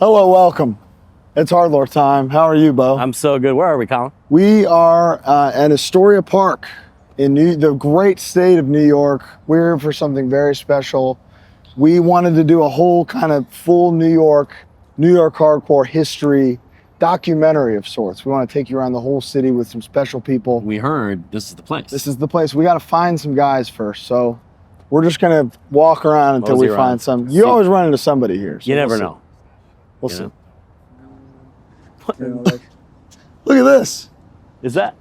Hello, welcome. It's HardLore time. How are you, Bo? I'm so good. Where are we, Colin? We are at Astoria Park in the great state of New York. We're here for something very special. We wanted to do a whole kind of full New York hardcore history documentary of sorts. We want to take you around the whole city with some special people. We heard this is the place. This is the place. We got to find some guys first. So we're just going to walk around until we find some. You always run into somebody here. So you never know. We'll see. Look at this. Is that?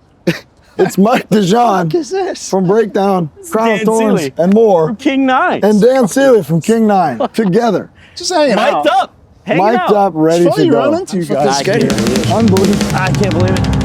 It's Mike Dijan. What is this? From Breakdown, Crown of Thornz, Seeley. and more. From King 9. And Dan Seeley from King 9. Together. Just hanging out. Mic'd up. Hanging Mic'd up, ready it's to funny go. run into you guys. I can't believe it. Unbelievable. I can't believe it.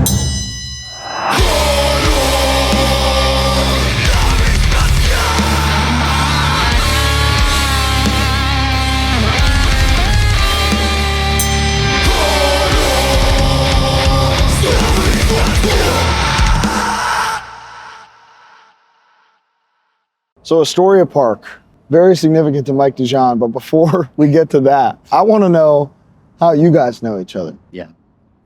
So Astoria Park, very significant to Mike Dijan, but before we get to that, I want to know how you guys know each other. Yeah.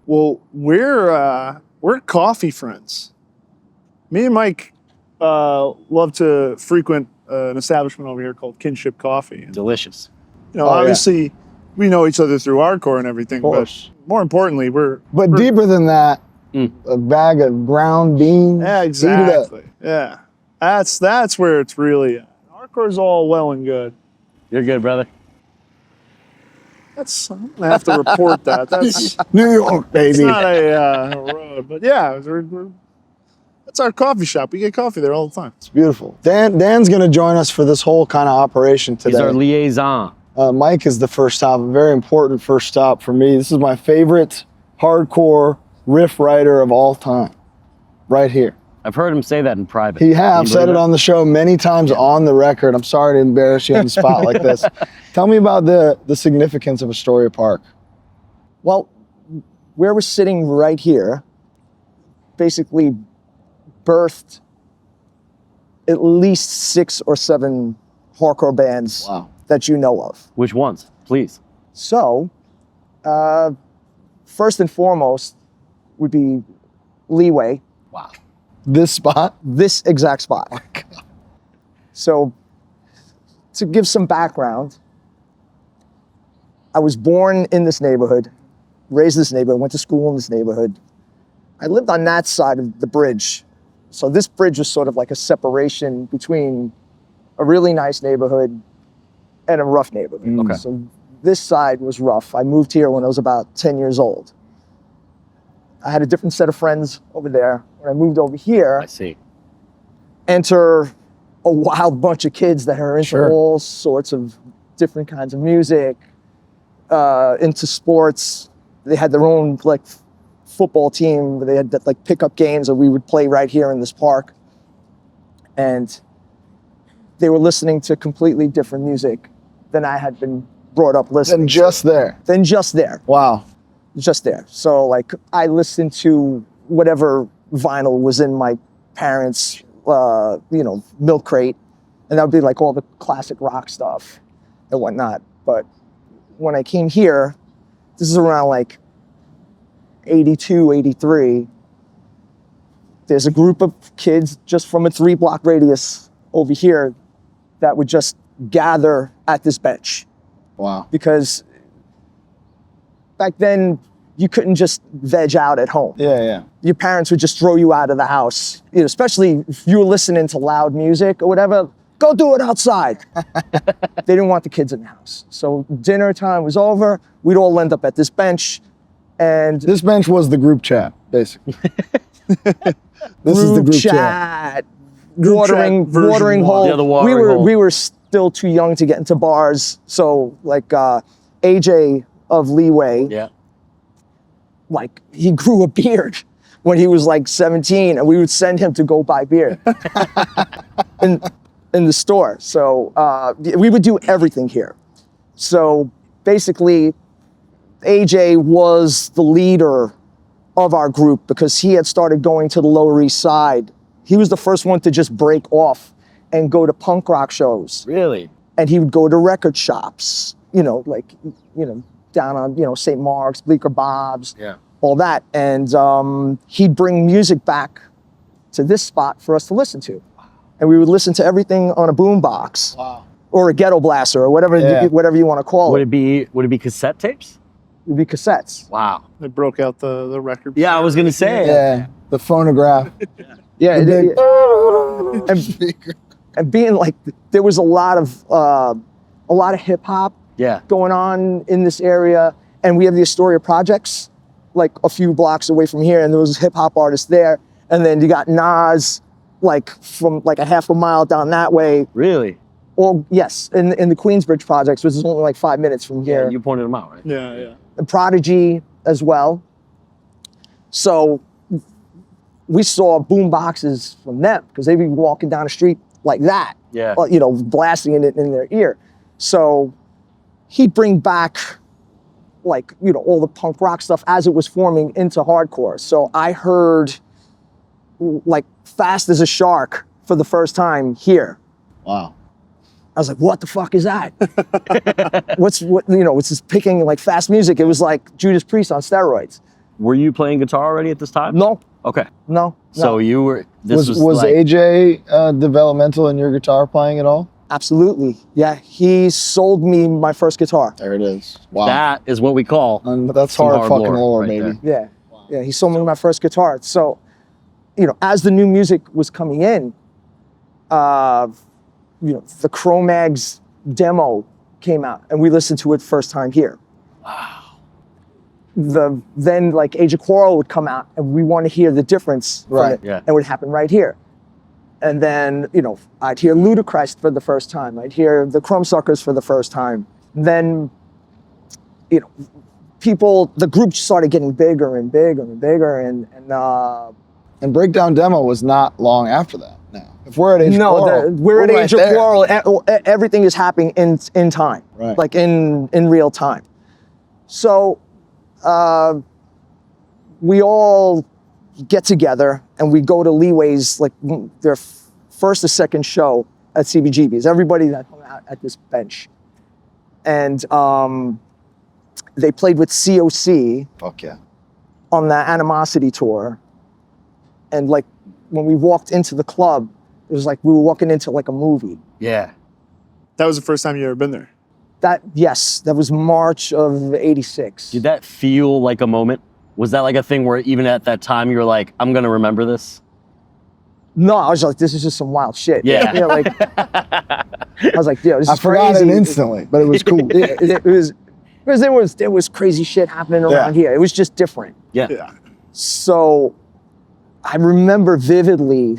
Well, we're coffee friends. Me and Mike love to frequent an establishment over here called Kinship Coffee. Delicious. You know, obviously, we know each other through hardcore and everything, but more importantly, we're deeper than that, a bag of ground beans. Yeah, exactly. Yeah. That's where it's really at. Hardcore's all well and good. You're good, brother. I'm gonna have to report that. That's New York, baby. it's not a road, but yeah, that's our coffee shop. We get coffee there all the time. It's beautiful. Dan's going to join us for this whole kind of operation today. He's our liaison. Mike is the first stop, a very important first stop for me. This is my favorite hardcore riff writer of all time, right here. I've heard him say that in private. He has said it on the show many times on the record. I'm sorry to embarrass you on the spot like this. Tell me about the significance of Astoria Park. Well, where we're sitting right here basically birthed at least 6 or 7 hardcore bands that you know of. Which ones, please? So, first and foremost would be Leeway. Wow. This spot? This exact spot. Oh my God. So, to give some background, I was born in this neighborhood, raised in this neighborhood, went to school in this neighborhood. I lived on that side of the bridge. So this bridge was sort of like a separation between a really nice neighborhood and a rough neighborhood. Okay. So this side was rough. I moved here when I was about 10 years old. I had a different set of friends over there. When I moved over here, I see. enter a wild bunch of kids that are into all sorts of different kinds of music, into sports. They had their own like football team. They had like pickup games that we would play right here in this park. And they were listening to completely different music than I had been brought up listening And just there. Than just there. Wow. Just there. So like I listened to whatever vinyl was in my parents' milk crate, and that would be like all the classic rock stuff and whatnot. But when I came here, this is around like 82, 83, there's a group of kids just from a 3-block radius over here that would just gather at this bench. Wow. Because back then, you couldn't just veg out at home. Yeah. Your parents would just throw you out of the house, especially if you were listening to loud music or whatever. Go do it outside. They didn't want the kids in the house. So dinner time was over. We'd all end up at this bench, and this bench was the group chat, basically. This is the group chat. Watering hole. Yeah, the watering hole. We were still too young to get into bars. So like AJ of Leeway. Yeah. Like he grew a beard when he was like 17, and we would send him to go buy beer in the store. So we would do everything here. So basically, AJ was the leader of our group because he had started going to the Lower East Side. He was the first one to just break off and go to punk rock shows. Really? And he would go to record shops, down on, you know, St. Mark's, Bleecker Bob's, Yeah. all that. And he'd bring music back to this spot for us to listen to. And we would listen to everything on a boombox. Wow. Or a ghetto blaster, or whatever, Yeah. whatever you want to call Would it. it be cassette tapes? It'd be cassettes. Wow. They broke out the record. Yeah, I was gonna say. Yeah, the phonograph. Yeah, The big- and being like, there was a lot of hip hop Yeah. going on in this area, and we have the Astoria projects, like a few blocks away from here, and there was hip hop artists there, and then you got Nas, like from like a half a mile down that way. Really? Or yes, in the Queensbridge projects, which is only like 5 minutes from Yeah. here. You pointed them out, right? Yeah, yeah. And Prodigy as well. So we saw boom boxes from them because they'd be walking down the street like that, Yeah. you know, blasting it in their ear. So he'd bring back like, you know, all the punk rock stuff as it was forming into hardcore. So I heard like Fast as a Shark for the first time here. Wow. I was like, what the fuck is that? It's just picking like fast music. It was like Judas Priest on steroids. Were you playing guitar already at this time? No, Okay. no. So you were. This Was like, AJ developmental in your guitar playing at all? Absolutely. Yeah, he sold me my first guitar. There it is. Wow. That is what we call. That's some hard hard fucking lore lore, right baby. there. Yeah, yeah, he sold me my first guitar. So, you know, as the new music was coming in, you know, the CRO-MAGS demo came out, and we listened to it first time here. Wow. Then like Age of QUARREL would come out, and we want to hear the difference from Right, it, yeah. and it would happen right here. And then, you know, I'd hear Ludacris for the first time. I'd hear the Crumbsuckers for the first time. Then, you know, the group started getting bigger and bigger and bigger, And Breakdown Demo was not long after that. Now, if we're at Age of QUARREL, we're at right Age of there. QUARREL. Everything is happening in time, Right. like in real time. So we all get together and we go to Leeway's, like their first or second show at CBGBs. Everybody that hung out at this bench, and they played with COC Fuck yeah. on the Animosity tour. And like when we walked into the club, it was like we were walking into like a movie. Yeah. That was the first time you ever been there. Yes, that was March of '86. Did that feel like a moment? Was that like a thing where even at that time you were like, I'm gonna remember this? No, I was like, this is just some wild shit. Yeah. You know, like, I was like, yeah, this I is forgot crazy. it instantly, but it was cool. It was because there was crazy shit happening around here. It was just different. Yeah. Yeah. So I remember vividly,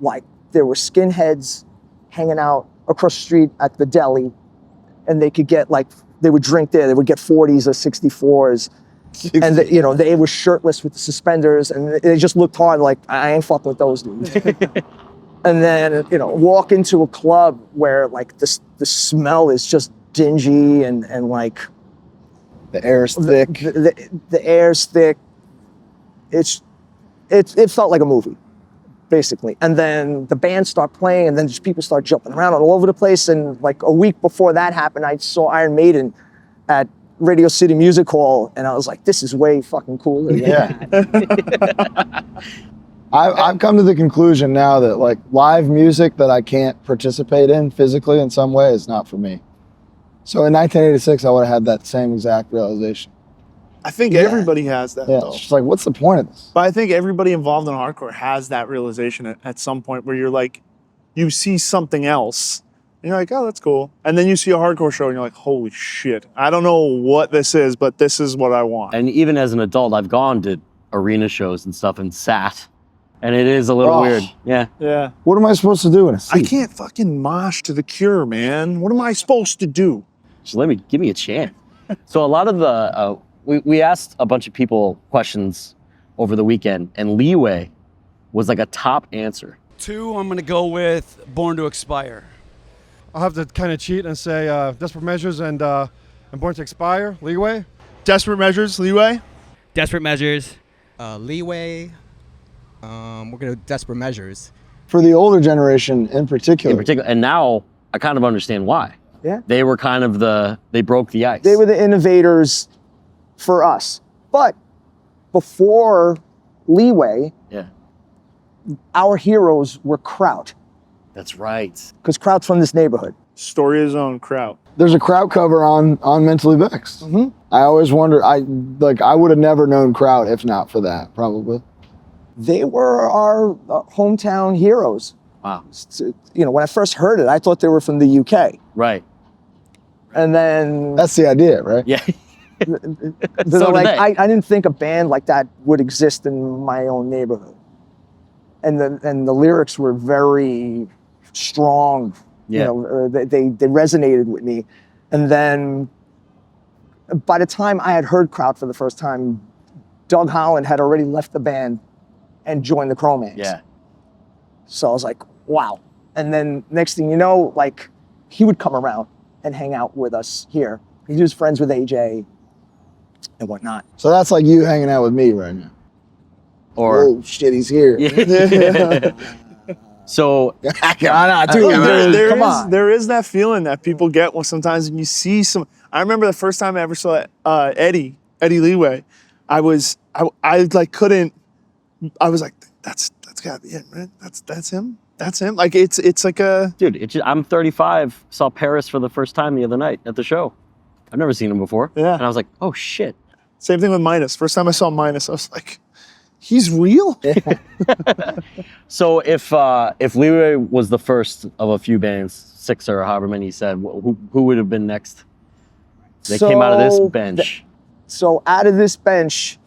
like there were skinheads hanging out across the street at the deli, and they could get like, they would drink there. They would get 40s or 64s. And you know, they were shirtless with the suspenders, and they just looked hard. Like, I ain't fucking with those dudes. And then, you know, walk into a club where like the smell is just dingy and like The air's thick. the air's thick. It felt like a movie, basically. And then the band start playing, and then just people start jumping around all over the place. And like a week before that happened, I saw Iron Maiden at Radio City Music Hall, and I was like, this is way fucking cooler. Yeah. I've come to the conclusion now that like live music that I can't participate in physically in some way is not for me. So in 1986, I would have had that same exact realization. I think everybody has that Yeah, though. it's just like, what's the point of this? But I think everybody involved in hardcore has that realization at some point where you're like, you see something else, and you're like, oh, that's cool. And then you see a hardcore show, and you're like, holy shit, I don't know what this is, but this is what I want. And even as an adult, I've gone to arena shows and stuff and sat. And it is a little Oh. weird. Yeah. Yeah. What am I supposed to do in a I seat? can't fucking mosh to The Cure, man. What am I supposed to do? Just give me a chance. So a lot of the, we asked a bunch of people questions over the weekend, and Leeway was like a top answer. 2, I'm gonna go with Born to Expire. I'll have to kind of cheat and say Desperate Measures and Born to Expire, Leeway. Desperate Measures, Leeway? Desperate Measures. Leeway. We're gonna do Desperate Measures. For the older generation in particular. In particular, and now I kind of understand why. Yeah. They were kind of they broke the ice. They were the innovators for us. But before Leeway, Yeah, our heroes were KRAUT, that's right. because KRAUT's from this neighborhood. Astoria's own KRAUT. There's a KRAUT cover on Mentally Vexed. I always wonder. I would have never known KRAUT if not for that. Probably. They were our hometown heroes. Wow. You know, when I first heard it, I thought they were from the UK. Right. And then That's the idea, right? Yeah. they're So like, did they. I didn't think a band like that would exist in my own neighborhood. And the lyrics were very strong. Yeah. You know, they resonated with me. And then by the time I had heard KRAUT for the first time, Doug Holland had already left the band and joined the CRO-MAGS. Yeah. So I was like, wow. And then next thing you know, like, he would come around and hang out with us here. He was friends with AJ and whatnot. So that's like you hanging out with me right now. Or Oh shit, he's here. so Dude, come on. There is that feeling that people get when sometimes when you see some. I remember the first time I ever saw Eddie Leeway. I like couldn't. I was like, that's gotta be it, man. That's him. That's him. Like it's like a. dude, I'm 35. Saw Paris for the first time the other night at the show. I've never seen him before. Yeah. And I was like, oh shit. Same thing with Minus. First time I saw Minus, I was like, he's real. So if Leeway was the first of a few bands, 6 or however many you said, who would have been next? They came out of this So, bench. So out of this bench,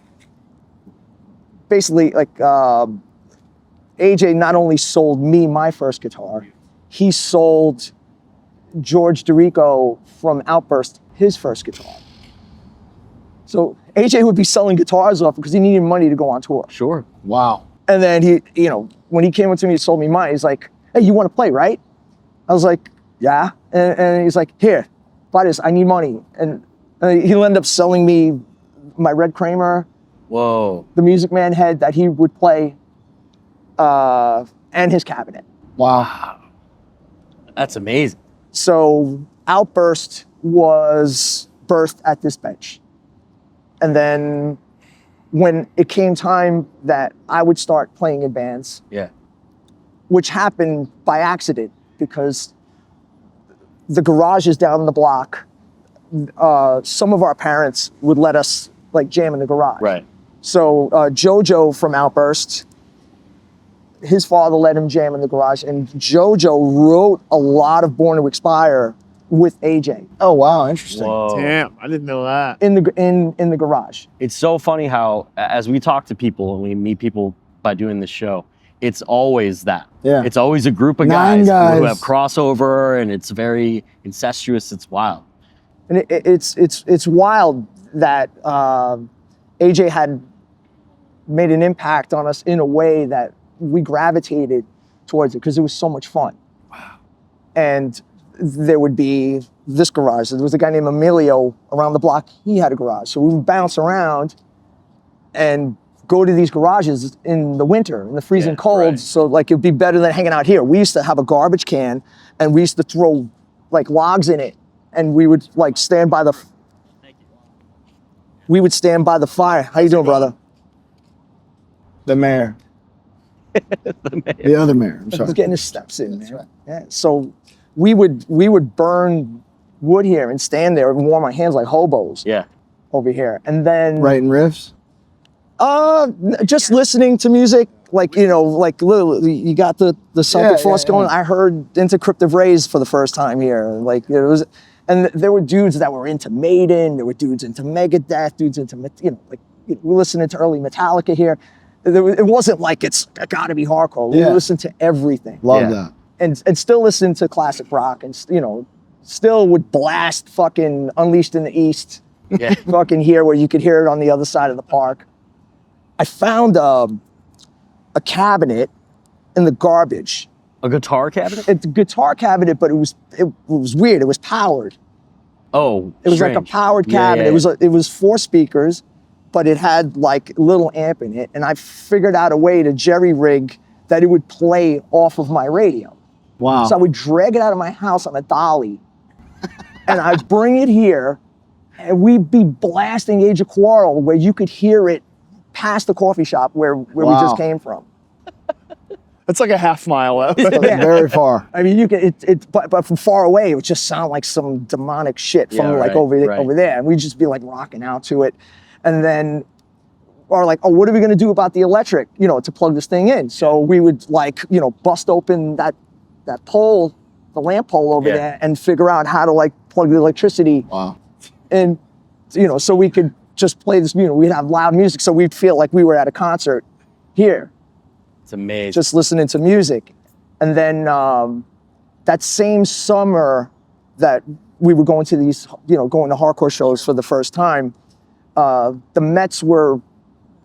basically, like, AJ not only sold me my first guitar, he sold George DeRico from Outburst his first guitar. So AJ would be selling guitars off because he needed money to go on tour. Sure. Wow. And then he, you know, when he came up to me and sold me mine, he's like, hey, you want to play, right? I was like, yeah. And he's like, here, buy this, I need money. And he'll end up selling me my Red Kramer, Whoa. the Music Man head that he would play, and his cabinet. Wow. That's amazing. So Outburst was birthed at this bench. And then when it came time that I would start playing in bands, Yeah. which happened by accident because the garages down the block, some of our parents would let us like jam in the garage. Right. So JoJo from Outburst, his father let him jam in the garage, and JoJo wrote a lot of Born to Expire with AJ Oh wow, interesting. Whoa. Damn, I didn't know that. in the garage. It's so funny how, as we talk to people and we meet people by doing this show, it's always that. Yeah. It's always a group of 9 guys who guys. have crossover, and it's very incestuous. It's wild. And it's wild that AJ had made an impact on us in a way that we gravitated towards it because it was so much fun. Wow. And there would be this garage. There was a guy named Emilio around the block. He had a garage. So we would bounce around and go to these garages in the winter, in the freezing Yeah, cold. right. So like it'd be better than hanging out here. We used to have a garbage can and we used to throw like logs in it, and we would like stand by the fire. How you doing, brother? The mayor. The other mayor. I'm He's sorry. getting his steps in, man. Yeah. So we would burn wood here and stand there and warm our hands like hobos Yeah. over here. And then Writing riffs. just listening to music, like, you know, like literally you got the Celtic Yeah, Frost yeah, going. yeah. I heard Intercryptive Rays for the first time here. Like it was, and there were dudes that were into Maiden, there were dudes into Megadeth, dudes into, you know, like we're listening to early Metallica here. It wasn't like it's gotta be hardcore. We Yeah. listened to everything. Love Yeah. that. And still listen to classic rock, and you know, still would blast fucking Unleashed in the East, Yeah. fucking here where you could hear it on the other side of the park. I found a cabinet in the garbage. A guitar cabinet? It's a guitar cabinet, but it was weird. It was powered. Oh, It was like a strange. powered Yeah, cabinet. yeah, It was 4 speakers, but it had like a little amp in it, and I figured out a way to jerry rig that it would play off of my radio. Wow. So I would drag it out of my house on a dolly and I'd bring it here, and we'd be blasting Age of Quarrel where you could hear it past the coffee shop where we just came from. It's like a half mile out. Very far. I mean, you can but from far away, it would just sound like some demonic shit from over there, and we'd just be like rocking out to it, and then, or like, oh, what are we gonna do about the electric, you know, to plug this thing in? So we would like, you know, bust open that pole, the lamp pole over there, and figure out how to like plug the electricity. Wow. And you know, so we could just play this, you know, we'd have loud music, so we'd feel like we were at a concert here. It's amazing. Just listening to music. And then that same summer that we were going to these, you know, going to hardcore shows for the first time, the Mets were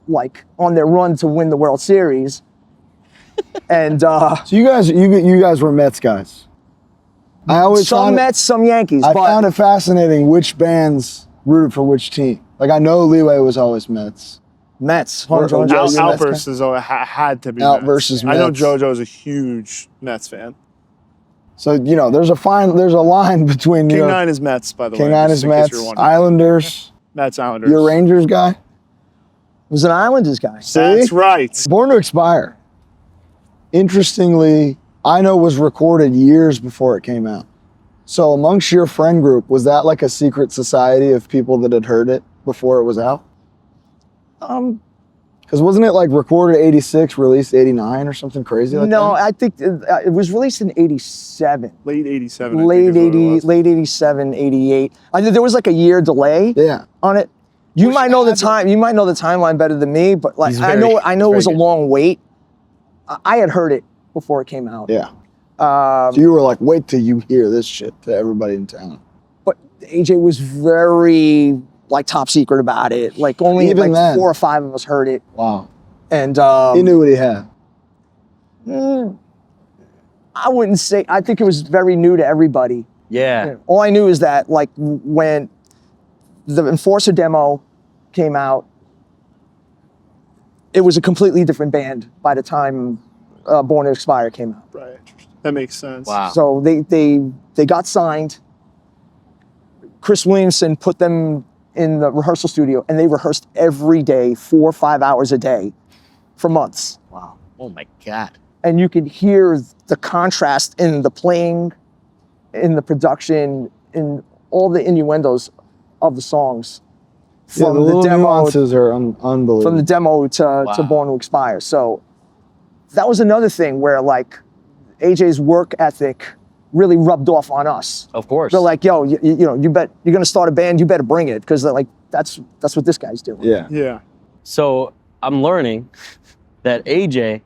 like on their run to win the World Series. And So you guys were Mets guys. I always some Mets, some Yankees. I found it fascinating which bands rooted for which team. Like I know Leeway was always Mets. Mets. Outburst is had to be Outburst Mets. is I know Mets. JoJo's a huge Mets fan. So you know, there's a line between New King York. 9 is Mets, by the way. King 9 is just in case Mets. you're wondering. Islanders. Mets, Islanders. You're a Rangers guy. Was an Islanders guy. That's right. Born to Expire. Interestingly, I know was recorded years before it came out. So amongst your friend group, was that like a secret society of people that had heard it before it was out? Because wasn't it like recorded 86, released 89 or something crazy like No, that? I think it was released in 87. Late 87. Late 87, 88. I think there was like a year delay Yeah. on it. You might know the time. You might know the timeline better than me, but like I know it was a long wait. I had heard it before it came out. Yeah. So you were like, wait till you hear this shit to everybody in town. But AJ was very like top secret about it. Like only Even like then. 4 or 5 of us heard it. Wow. And He knew what he had. I wouldn't say. I think it was very new to everybody. Yeah. All I knew is that like when the Enforcer demo came out, it was a completely different band by the time Born to Expire came out. Right. That makes sense. Wow. So they got signed. Chris Williamson put them in the rehearsal studio, and they rehearsed every day, 4 or 5 hours a day, for months. Wow. Oh my God. And you could hear the contrast in the playing, in the production, in all the innuendos of the songs. Yeah, the little nuances are unbelievable. From the demo to Born to Expire. So that was another thing where like AJ's work ethic really rubbed off on us. Of course. They're like, yo, you know, you're gonna start a band, you better bring it, because like that's what this guy's doing. Yeah. Yeah. So I'm learning that AJ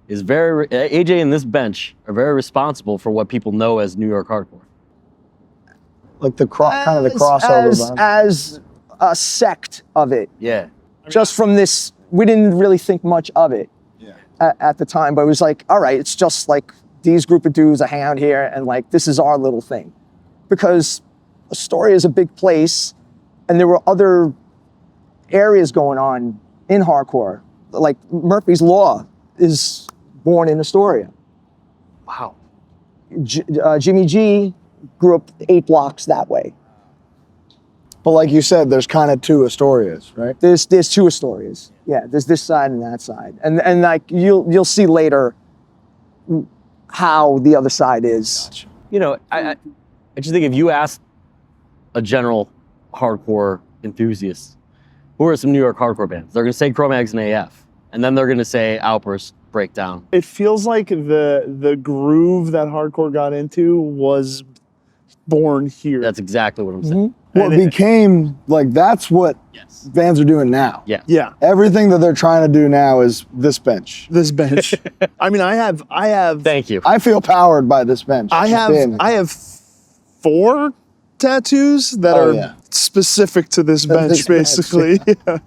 and this bench are very responsible for what people know as New York hardcore. Like the kind of the crossover. As a sect of it. Yeah. Just from this, we didn't really think much of it at the time, but it was like, all right, it's just like these group of dudes that hang out here, and like this is our little thing. Because Astoria is a big place, and there were other areas going on in hardcore. Like Murphy's Law is born in Astoria. Wow. Jimmy G grew up 8 blocks that way. But like you said, there's kind of 2 Astorias, right? There's 2 Astorias. Yeah, there's this side and that side. And like you'll see later how the other side is. Gotcha. You know, I just think if you ask a general hardcore enthusiast, who are some New York hardcore bands? They're gonna say CRO-MAGS and AF. And then they're gonna say Outburst, Breakdown. It feels like the groove that hardcore got into was born here. That's exactly what I'm saying. What became, like, that's what bands are doing now. Yeah. Yeah. Everything that they're trying to do now is this bench. This bench. I mean, I have. Thank you. I feel powered by this bench. I have 4 tattoos that are specific to this bench, This bench, basically. Yeah.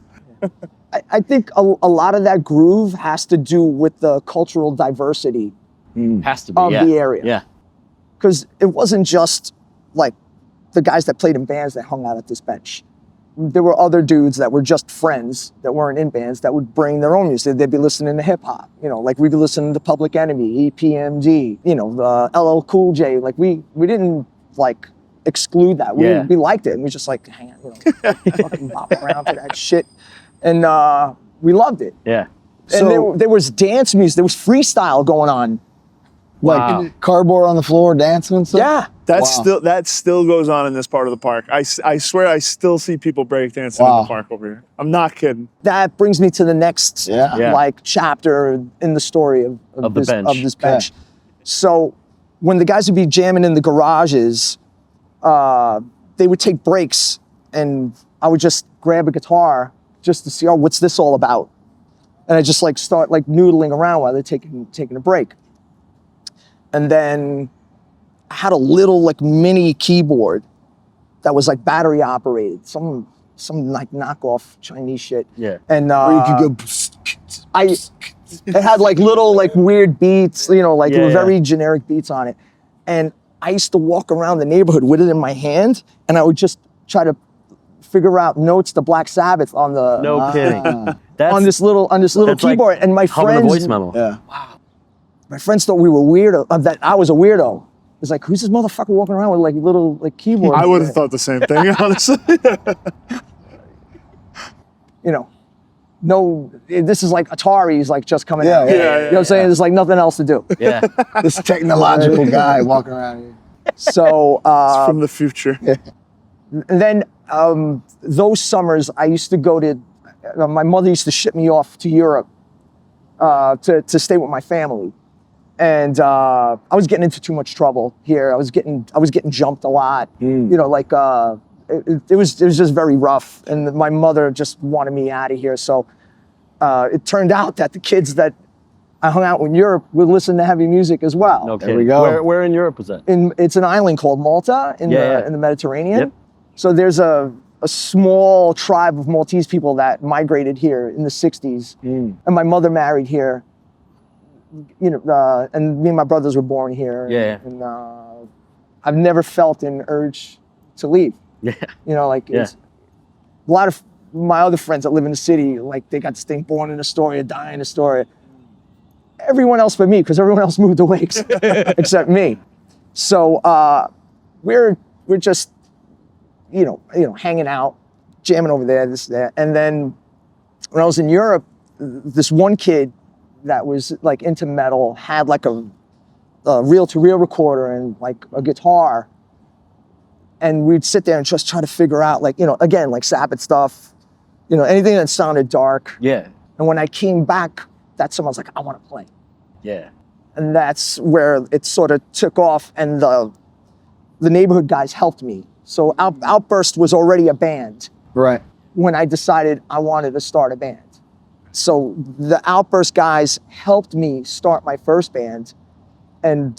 I think a lot of that groove has to do with the cultural diversity Has to be. of the area. Yeah. Because it wasn't just like the guys that played in bands that hung out at this bench. There were other dudes that were just friends that weren't in bands that would bring their own music. They'd be listening to hip hop, you know, like we'd be listening to Public Enemy, EPMD, you know, LL Cool J. Like we didn't like exclude that. Yeah. We liked it, and we just like hang out, fucking bop around to that shit, and we loved it. Yeah. And there was dance music, there was freestyle going on. Wow. Like cardboard on the floor, dancing and stuff. Yeah. That still goes on in this part of the park. I swear I still see people breakdancing in the park over here. I'm not kidding. That brings me to the next Yeah. like chapter in the story of this bench. So when the guys would be jamming in the garages, they would take breaks, and I would just grab a guitar just to see, oh, what's this all about? And I just like start like noodling around while they're taking a break. And then I had a little like mini keyboard that was like battery operated, some like knockoff Chinese shit. Yeah. And Where you could go. it had like little like weird beats, like very generic beats on it. And I used to walk around the neighborhood with it in my hand, and I would just try to figure out notes to Black Sabbath on the No kidding. on this little keyboard. Like and my humming a friends, voice memo. Yeah. my friends thought we were weirdo. That I was a weirdo. It's like, who's this motherfucker walking around with like little like keyboard? I would have thought the same thing, honestly. No, this is like Atari's like just coming Yeah, out. yeah, You know what I'm saying? There's like nothing else to do. Yeah. This technological guy walking around here. So It's from the future. and then those summers I used to go to. My mother used to ship me off to Europe to stay with my family, and I was getting into too much trouble here. I was getting jumped a lot. It was just very rough, and my mother just wanted me out of here. So it turned out that the kids that I hung out with in Europe would listen to heavy music as well. Okay. There we go. Where in Europe was that? It's an island called Malta in the Mediterranean. Yep. So there's a small tribe of Maltese people that migrated here in the 60s. And my mother married here, and me and my brothers were born here. Yeah. And I've never felt an urge to leave. Yeah. It's a lot of my other friends that live in the city, like they got this thing, born in Astoria, die in Astoria. Everyone else but me, because everyone else moved away except me. So we're just hanging out, jamming over there, this, that. And then when I was in Europe, this one kid that was like into metal had like a reel-to-reel recorder and like a guitar. And we'd sit there and just try to figure out again, like Sabbath stuff, anything that sounded dark. Yeah. And when I came back, that summer I was like, I want to play. Yeah. And that's where it sort of took off, and the neighborhood guys helped me. So Outburst was already a band Right. when I decided I wanted to start a band. So the Outburst guys helped me start my first band, and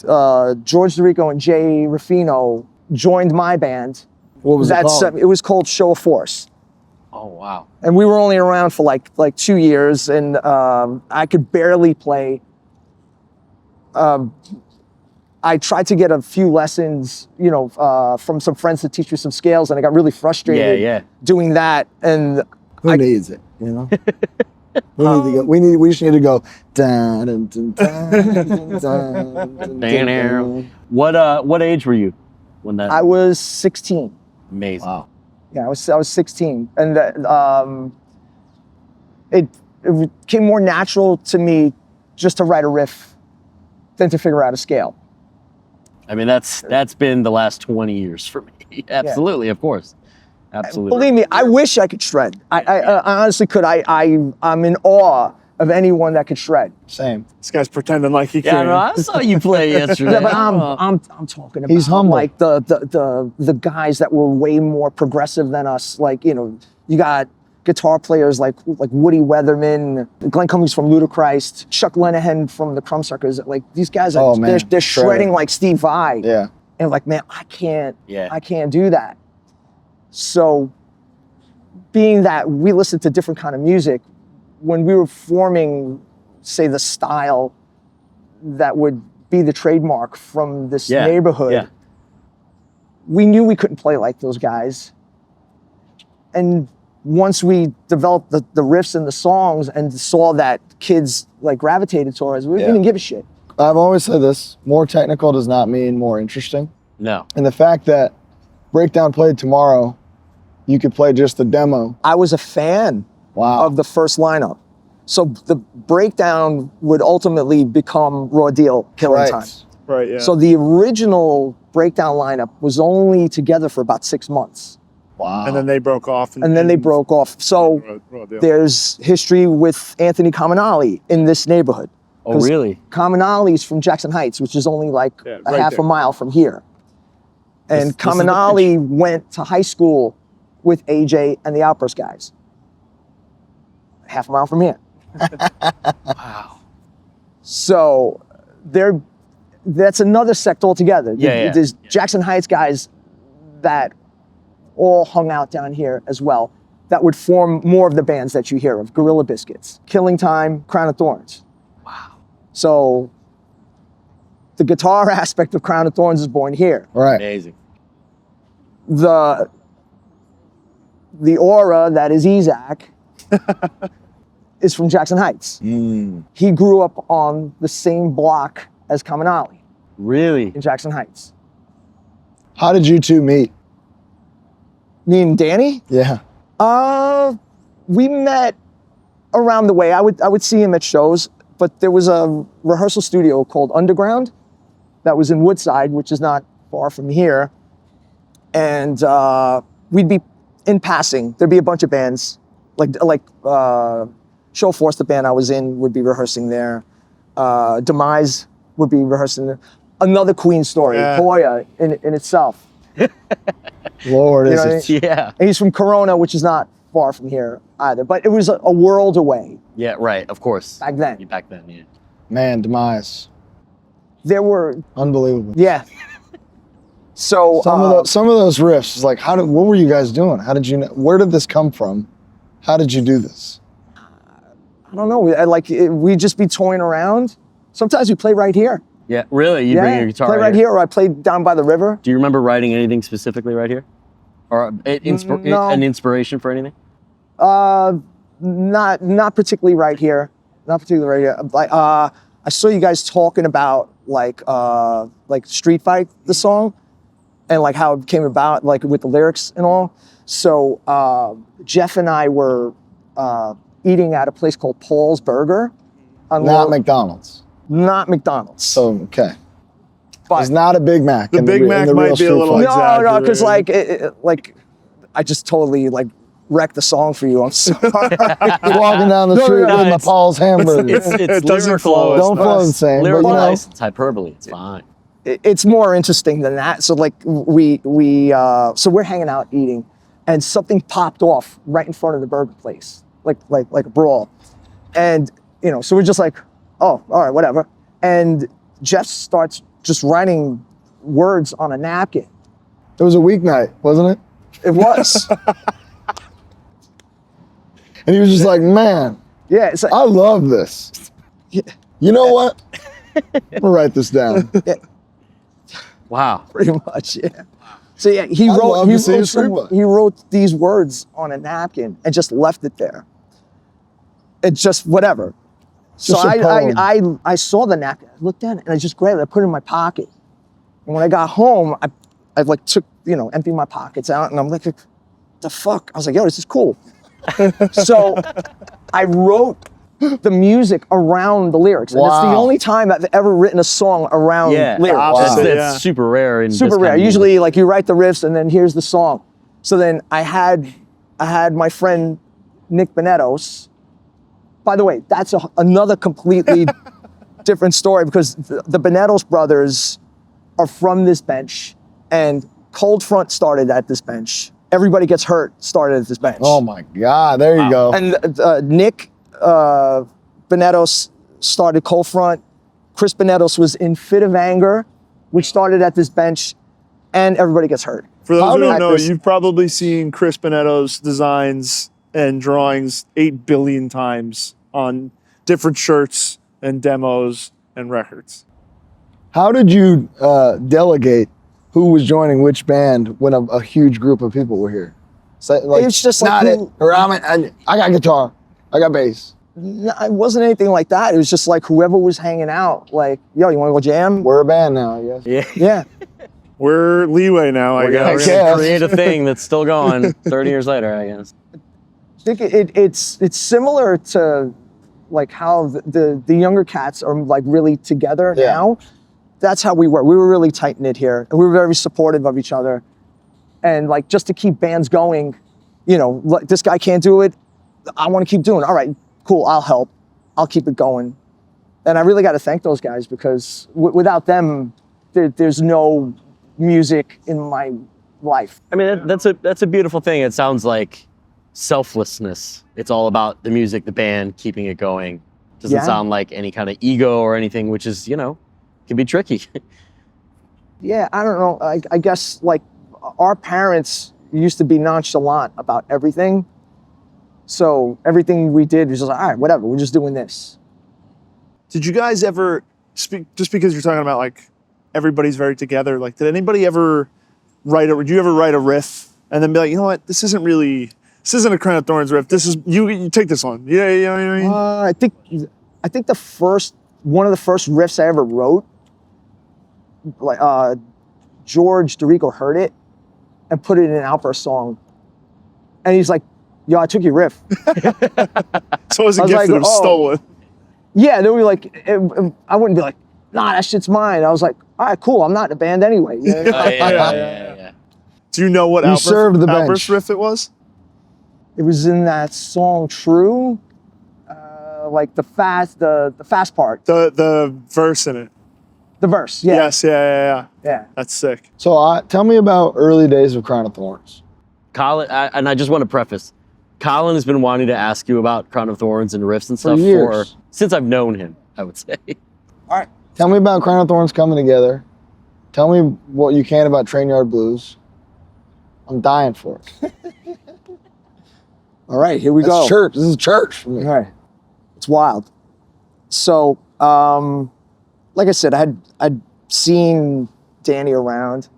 George DeRico and Jay Ruffino joined my band. What was it called? It was called Show of Force. Oh wow. And we were only around for like 2 years, and I could barely play. I tried to get a few lessons, from some friends to teach me some scales, and I got really frustrated doing that. And Who needs it? We need to go. We just need to go. Dun, dun, dun, dun, dun, dun, dun. What age were you when that? I was 16. Amazing. Wow. Yeah, I was 16, and it became more natural to me just to write a riff than to figure out a scale. I mean, that's been the last 20 years for me. Absolutely, of course. Absolutely. Believe me, I wish I could shred. I honestly could. I'm in awe of anyone that could shred. Same. This guy's pretending like he Yeah, can. no, I saw you play yesterday. Yeah, but I'm talking about He's humble. like the guys that were way more progressive than us. Like, you got guitar players like Woody Weatherman, Glenn Cummings from Ludacris, Chuck Lenahan from the Crumbsuckers. Like, these guys are they're shredding like Steve Vai. Yeah. And like, man, I can't do that. So being that we listened to different kind of music, when we were forming, say, the style that would be the trademark from this neighborhood, we knew we couldn't play like those guys. And once we developed the riffs and the songs and saw that kids like gravitated towards, we didn't give a shit. I've always said this: more technical does not mean more interesting. No. And the fact that breakdown played tomorrow, you could play just the demo. I was a fan Wow. of the first lineup. So the breakdown would ultimately become Raw Deal, Killing Right. Time. Right, yeah. So the original breakdown lineup was only together for about 6 months. Wow. and then they broke off. And then they broke off. So Raw Deal. there's history with Anthony Caminali in this neighborhood. Oh, 'Cause really? Caminali's from Jackson Heights, which is only like Yeah, a right half there. a mile from here. And This is the Caminali went to high school with AJ and the Outburst guys. Half a mile from here. Wow. So that's another sect altogether. Yeah. There's Jackson Heights guys that all hung out down here as well that would form more of the bands that you hear of. Gorilla Biscuits, Killing Time, Crown of Thorns. Wow. So the guitar aspect of Crown of Thorns is born here. Right. Amazing. The aura that is Isaac is from Jackson Heights. Mm. He grew up on the same block as Caminali Really? in Jackson Heights. How did you two meet? Me and Danny, Yeah. we met around the way. I would see him at shows, but there was a rehearsal studio called Underground that was in Woodside, which is not far from here. And we'd be in passing. There'd be a bunch of bands, like Show Force, the band I was in, would be rehearsing there. Demise would be rehearsing there. Another Queen story, Yeah. Hoya in itself. Lord, You is know what I it? mean? Yeah. And he's from Corona, which is not far from here either. But it was a world away Yeah, right, of course. back then. Back then, yeah. Man, Demise. There were, Unbelievable. yeah. So Some of those riffs is like, what were you guys doing? How did you know? Where did this come from? How did you do this? I don't know. We'd just be toying around. Sometimes we play right here. Yeah, really? You bring your guitar play right here, or I played down by the river. Do you remember writing anything specifically right here? Or No. an inspiration for anything? Not particularly right here. Not particularly right here. Like I saw you guys talking about like Street Fight, the song, and like how it came about, like with the lyrics and all. So Jeff and I were eating at a place called Paul's Burger. Not McDonald's. Not McDonald's. So, okay. But- It's not a Big Mac. The in Big in Mac the might real be a Street little Fight. No, because exaggerated. like I just totally like wrecked the song for you. I'm sorry. Walking down the No, street no, with my it's- Paul's hamburger. It's It doesn't lyrical. flow as Don't flow the same, but you Lyrical know. license, hyperbole. It's fine. It's more interesting than that. So like so we're hanging out eating, and something popped off right in front of the burger place, like a brawl, and so we're just like, oh, all right, whatever. And Jeff starts just writing words on a napkin. It was a weeknight, wasn't it? It was, And he was just like, man, yeah. It's like, I love this. Yeah. You know what? I'm gonna write this down. Wow. pretty much, yeah. So yeah, I'd love to see a street fight. he wrote these words on a napkin and just left it there. It's just whatever. So Just a poem. I saw the napkin, I looked at it, and I just grabbed it, I put it in my pocket. And when I got home, I like took, emptied my pockets out, and I'm like, the fuck? I was like, yo, this is cool. So I wrote the music around the lyrics. And it's the Wow. only time I've ever written a song around Yeah. lyrics. Opposite, That's yeah. super rare. In this Super kind rare. of music. Usually, like you write the riffs and then here's the song. So then I had my friend Nick Benetos. By the way, that's another completely different story because the Benetos brothers are from this bench, and Cold Front started at this bench. Everybody Gets Hurt started at this bench. Oh my God, there you go. And Nick Benetos started Cold Front. Chris Benetos was in Fit of Anger, which started at this bench, and Everybody Gets Hurt. For those who don't At know, this- you've probably seen Chris Benetto's designs and drawings 8 billion times on different shirts and demos and records. How did you delegate who was joining which band when a huge group of people were here? So, like, It's just like not it. who- Or I got guitar. I got bass. No, it wasn't anything like that. It was just like whoever was hanging out, like, yo, you want to go jam? We're a band now, I guess. Yeah. Yeah. We're Leeway now, I We're guess. gonna create a thing that's still going 30 years later, I guess. I think it's similar to like how the younger cats are like really together now. That's how we were. We were really tight knit here, and we were very supportive of each other. And like just to keep bands going, you know, like this guy can't do it. I want to keep doing it. All right, cool. I'll help. I'll keep it going. And I really got to thank those guys because without them, there's no music in my life. I mean, that's a beautiful thing. It sounds like selflessness. It's all about the music, the band, keeping it going. Doesn't sound like any kind of ego or anything, which is, you know, can be tricky. Yeah, I don't know. I guess like our parents used to be nonchalant about everything. So everything we did was just like, all right, whatever, we're just doing this. Did you guys ever speak, just because you're talking about like everybody's very together, like did anybody ever would you ever write a riff and then be like, you know what, this isn't a Crown of Thorns riff, this is, you take this one. Yeah, you know what I mean? I think one of the first riffs I ever wrote, like George DeRico heard it and put it in an Outburst song. And he's like, yo, I took your riff. So it was a gift that was stolen. Yeah, they were like, I wouldn't be like, nah, that shit's mine. I was like, all right, cool, I'm not in a band anyway. You know? Yeah. Do you know what Outburst riff it was? It was in that song True, like the fast part. The verse in it. The verse, yeah. Yes, yeah. That's sick. So tell me about early days of Crown of Thorns. Colin, and I just want to preface, Colin has been wanting to ask you about Crown of Thorns and riffs and stuff since I've known him, I would say. All right. Tell me about Crown of Thorns coming together. Tell me what you can about Train Yard Blues. I'm dying for it. All right, here we go. Church. This is church for me. All right. It's wild. So, like I said, I'd seen Danny around,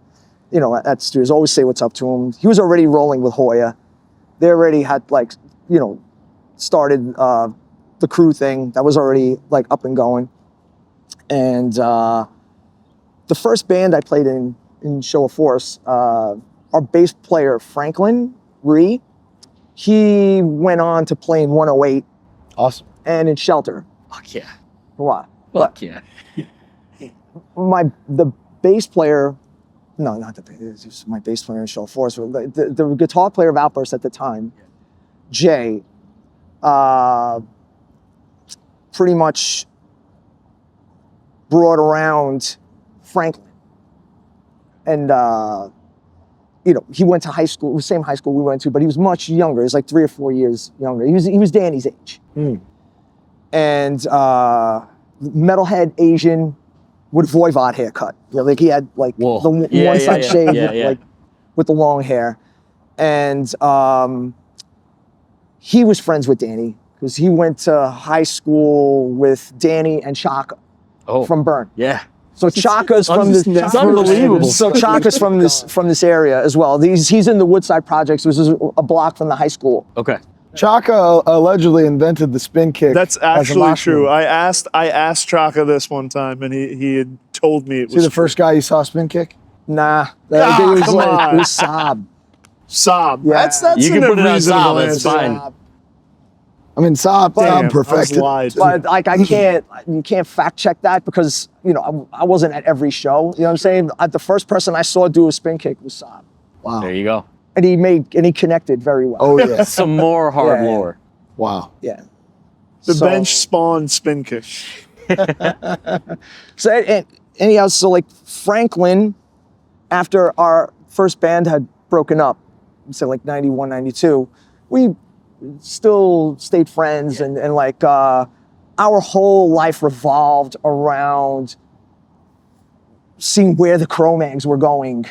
you know, at studios, always say what's up to him. He was already rolling with Hoya. They already had like, you know, started the crew thing that was already like up and going. And the first band I played in Show of Force, our bass player, Franklin Ree, he went on to play in 108. Awesome. And in Shelter. Fuck yeah. What? Fuck yeah. The bass player, no, not the bass, it was my bass player in Show of Force, the guitar player of Outburst at the time, Jay, pretty much brought around Franklin. And, you know, he went to high school, the same high school we went to, but he was much younger. He was like 3 or 4 years younger. He was Danny's age. And metalhead Asian with Voivod haircut. You know, like he had like the one side shaved like with the long hair. And he was friends with Danny because he went to high school with Danny and Chaka from Burn. Yeah. So Chaka's from this. It's unbelievable. So Chaka's from this area as well. He's in the Woodside Projects, which is a block from the high school. Okay. Chaka allegedly invented the spin kick. That's actually true. I asked Chaka this one time, and he had told me it was. See the first guy you saw spin kick? Nah, it was Saab. Saab. Yeah. That's you can put it on reasonable Saab. It's answer. fine. I mean, Saab perfected. But like, you can't fact check that because you know I wasn't at every show. You know what I'm saying? The first person I saw do a spin kick was Saab. Wow. There you go. And he connected very well. Oh yeah. Some more hard lore. Wow. Yeah. The bench spawned spin kick. So anyhow, so like Franklin, after our first band had broken up, say like 91, 92, we still stayed friends and like our whole life revolved around seeing where the CRO-MAGS were going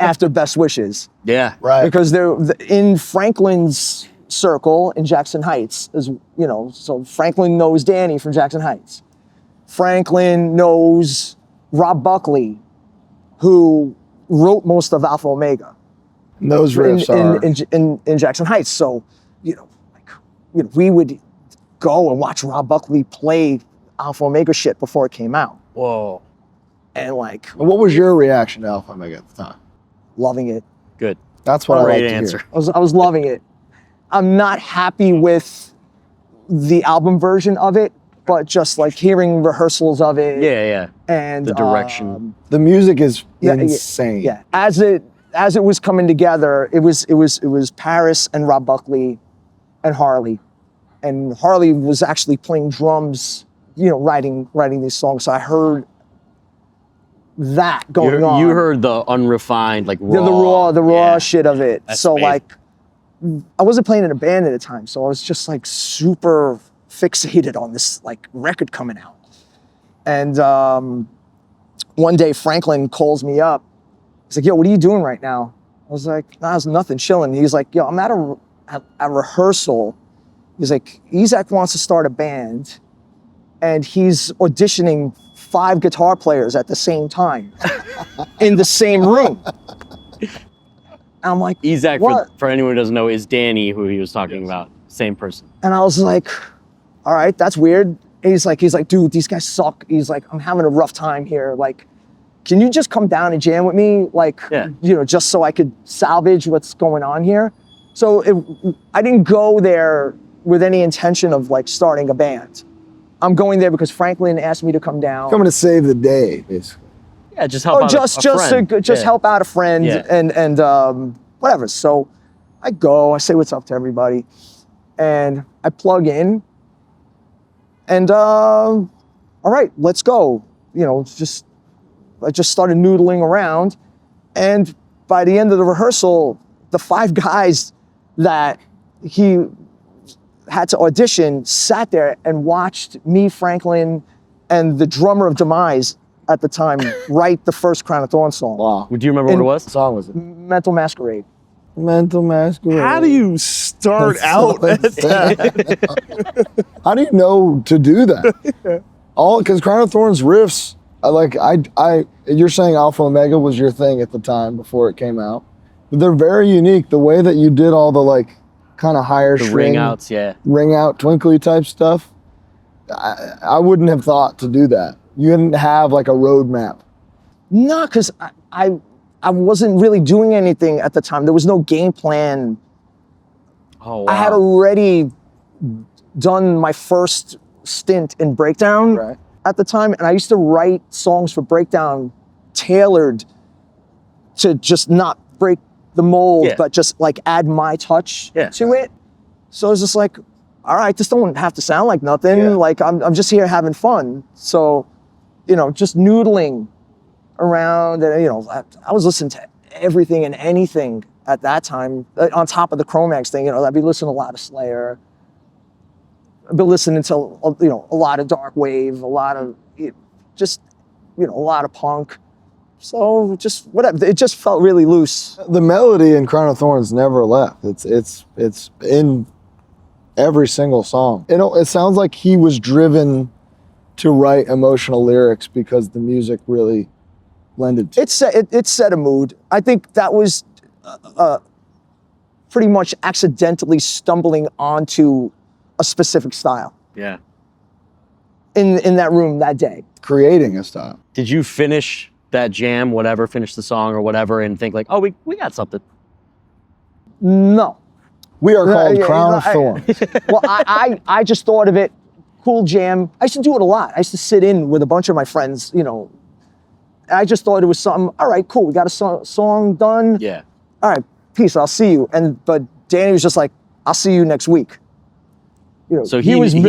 after Best Wishes. Yeah. Right. Because they're in Franklin's circle in Jackson Heights, as you know, so Franklin knows Danny from Jackson Heights. Franklin knows Rob Buckley, who wrote most of Alpha Omega. And those riffs are in Jackson Heights. So, you know, we would go and watch Rob Buckley play Alpha Omega shit before it came out. Whoa. and like What was your reaction to Alpha Omega at the time? loving it. Good. That's what I Great like to answer. hear. I was loving it. I'm not happy with the album version of it, but just like hearing rehearsals of it. Yeah, yeah. And The direction. The music is Yeah, insane. Yeah, as it was coming together, it was Paris and Rob Buckley and Harley was actually playing drums, you know, writing these songs. So I heard that going on. You heard the unrefined, like the raw yeah. shit of it. That's so amazing. like, I wasn't playing in a band at the time, so I was just like super fixated on this like record coming out. And one day Franklin calls me up. He's like, "Yo, what are you doing right now?" I was like, "Nah, it's nothing, chilling." He's like, "Yo, I'm at a rehearsal." He's like, "Isaac wants to start a band, and he's auditioning 5 guitar players at the same time in the same room." And I'm like, Isaac, what? for anyone who doesn't know, is Danny, who he was talking about. Same person. And I was like, all right, that's weird. And he's like, dude, these guys suck. He's like, I'm having a rough time here. Like, can you just come down and jam with me? Like, Yeah. you know, just so I could salvage what's going on here. So I didn't go there with any intention of like starting a band. I'm going there because Franklin asked me to come down. Coming to save the day, basically. Yeah, just help out just a friend. Yeah. help out a friend Yeah. and whatever. So I go, I say what's up to everybody, and I plug in, and all right, let's go. You know, I just started noodling around, and by the end of the rehearsal, the 5 guys that he had to audition sat there and watched me, Franklin, and the drummer of Demise at the time write the first Crown of Thornz song. Wow. Do you remember what it was? What song was it? Mental Masquerade. Mental Masquerade. How do you start That's out so at that? insane. How do you know to do that? All because Crown of Thorns riffs. You're saying Alpha Omega was your thing at the time before it came out, but they're very unique. The way that you did all the like kind of higher The string, ring outs, yeah. ring out, twinkly type stuff. I wouldn't have thought to do that. You didn't have like a roadmap. No, because I wasn't really doing anything at the time. There was no game plan. Oh, wow. I had already done my first stint in Breakdown Right. at the time, and I used to write songs for Breakdown tailored to just not break the mold, Yeah. but just like add my touch Yeah. to it. So it's just like, all right, this don't have to sound like nothing. Yeah. Like I'm just here having fun. So, you know, just noodling around, and you know, I was listening to everything and anything at that time. On top of the CRO-MAGS thing, you know, I'd be listening to a lot of Slayer. I've been listening to, you know, a lot of dark wave, a lot of just, you know, a lot of punk. So just whatever, it just felt really loose. The melody in Crown of Thorns never left. It's in every single song. You know, it sounds like he was driven to write emotional lyrics because the music really lended to it. It set a mood. I think that was pretty much accidentally stumbling onto a specific style Yeah. in that room that day. Creating a style. Did you finish that jam, whatever, finish the song or whatever, and think like, oh, we got something? No. We are called Yeah, Crown of I- Thorns. Well, I just thought of it, cool jam. I used to do it a lot. I used to sit in with a bunch of my friends, you know. I just thought it was something, all right, cool, we got a song done. Yeah. All right, peace, I'll see you. But Danny was just like, I'll see you next week. You know, So he he- was he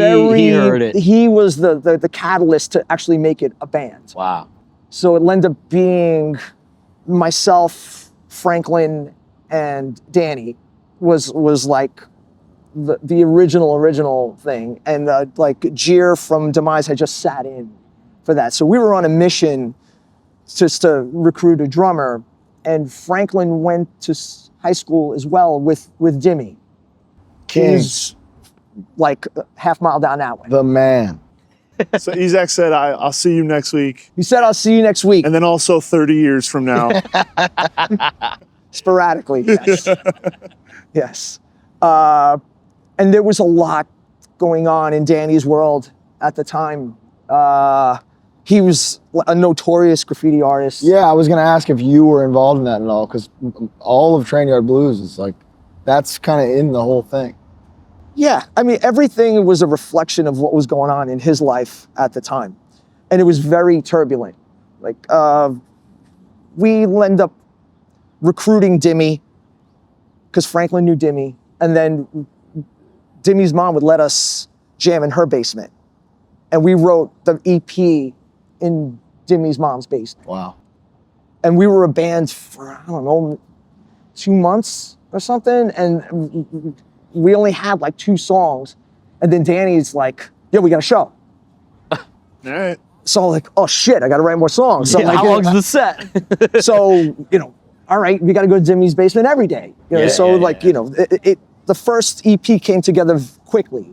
heard it. He was the catalyst to actually make it a band. Wow. So it ended up being myself, Franklin, and Danny was like the original thing. And like Jeer from Demise had just sat in for that. So we were on a mission just to recruit a drummer, and Franklin went to high school as well with Dimmy. Kings, He's like a half mile down that way. the man. So Isaac said, I'll see you next week. He said, I'll see you next week. And then also 30 years from now. Sporadically, yes. Yes. And there was a lot going on in Danny's world at the time. He was a notorious graffiti artist. Yeah, I was gonna ask if you were involved in that at all, because all of Train Yard Blues is like, that's kind of in the whole thing. Yeah, I mean, everything was a reflection of what was going on in his life at the time. And it was very turbulent. Like, we end up recruiting Dimmy, because Franklin knew Dimmy, and then Dimmy's mom would let us jam in her basement. And we wrote the EP in Dimmy's mom's basement. Wow. And we were a band for, I don't know, 2 months or something, and we only had like 2 songs. And then Danny's like, yeah, we got a show. All right. So I'm like, oh shit, I gotta write more songs. So Yeah, I'm like, how long's the set? so, you know, all right, we gotta go to Dimmy's basement every day. You know, Yeah, so yeah, like, yeah. you know, the first EP came together quickly.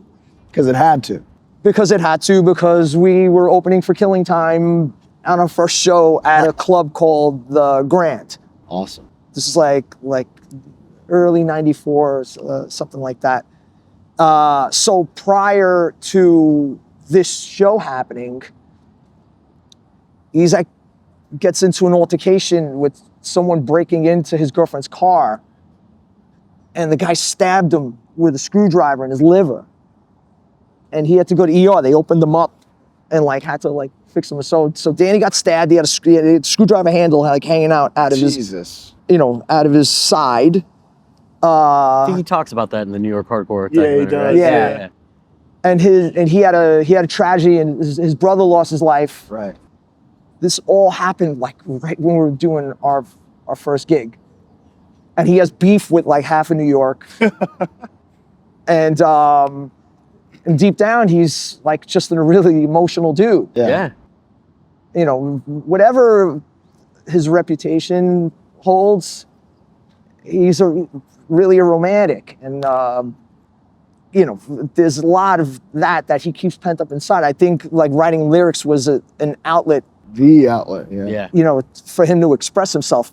Because it had to. Because it had to, because we were opening for Killing Time on our first show at a club called the Grand. Awesome. This is like early '94, something like that. So prior to this show happening, he's like gets into an altercation with someone breaking into his girlfriend's car, and the guy stabbed him with a screwdriver in his liver. And he had to go to ER. They opened him up and like had to like fix him. So Danny got stabbed. He had a screwdriver handle like hanging out out of Jesus. out of his side. I think he talks about that in the New York hardcore. Yeah, he documentary, right? does. Yeah. And he had a tragedy, and his brother lost his life. Right. This all happened like right when we were doing our first gig. And he has beef with like half of New York. And deep down, he's like just a really emotional dude. Yeah. You know, whatever his reputation holds, he's really a romantic. And, you know, there's a lot of that he keeps pent up inside. I think like writing lyrics was an outlet, The outlet, yeah. Yeah. you know, for him to express himself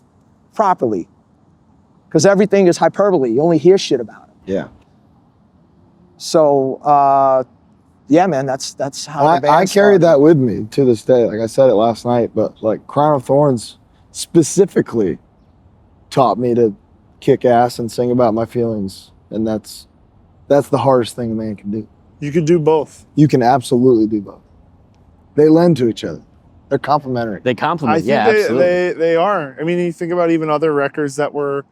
properly. Because everything is hyperbole. You only hear shit about it. Yeah. So, yeah, man, that's how the band I carried started. that with me to this day. Like I said it last night, but like Crown of Thorns specifically taught me to kick ass and sing about my feelings. And that's the hardest thing a man can do. You could do both. You can absolutely do both. They lend to each other. They're complementary. They I compliment. think Yeah, absolutely. they are. I mean, you think about even other records that were,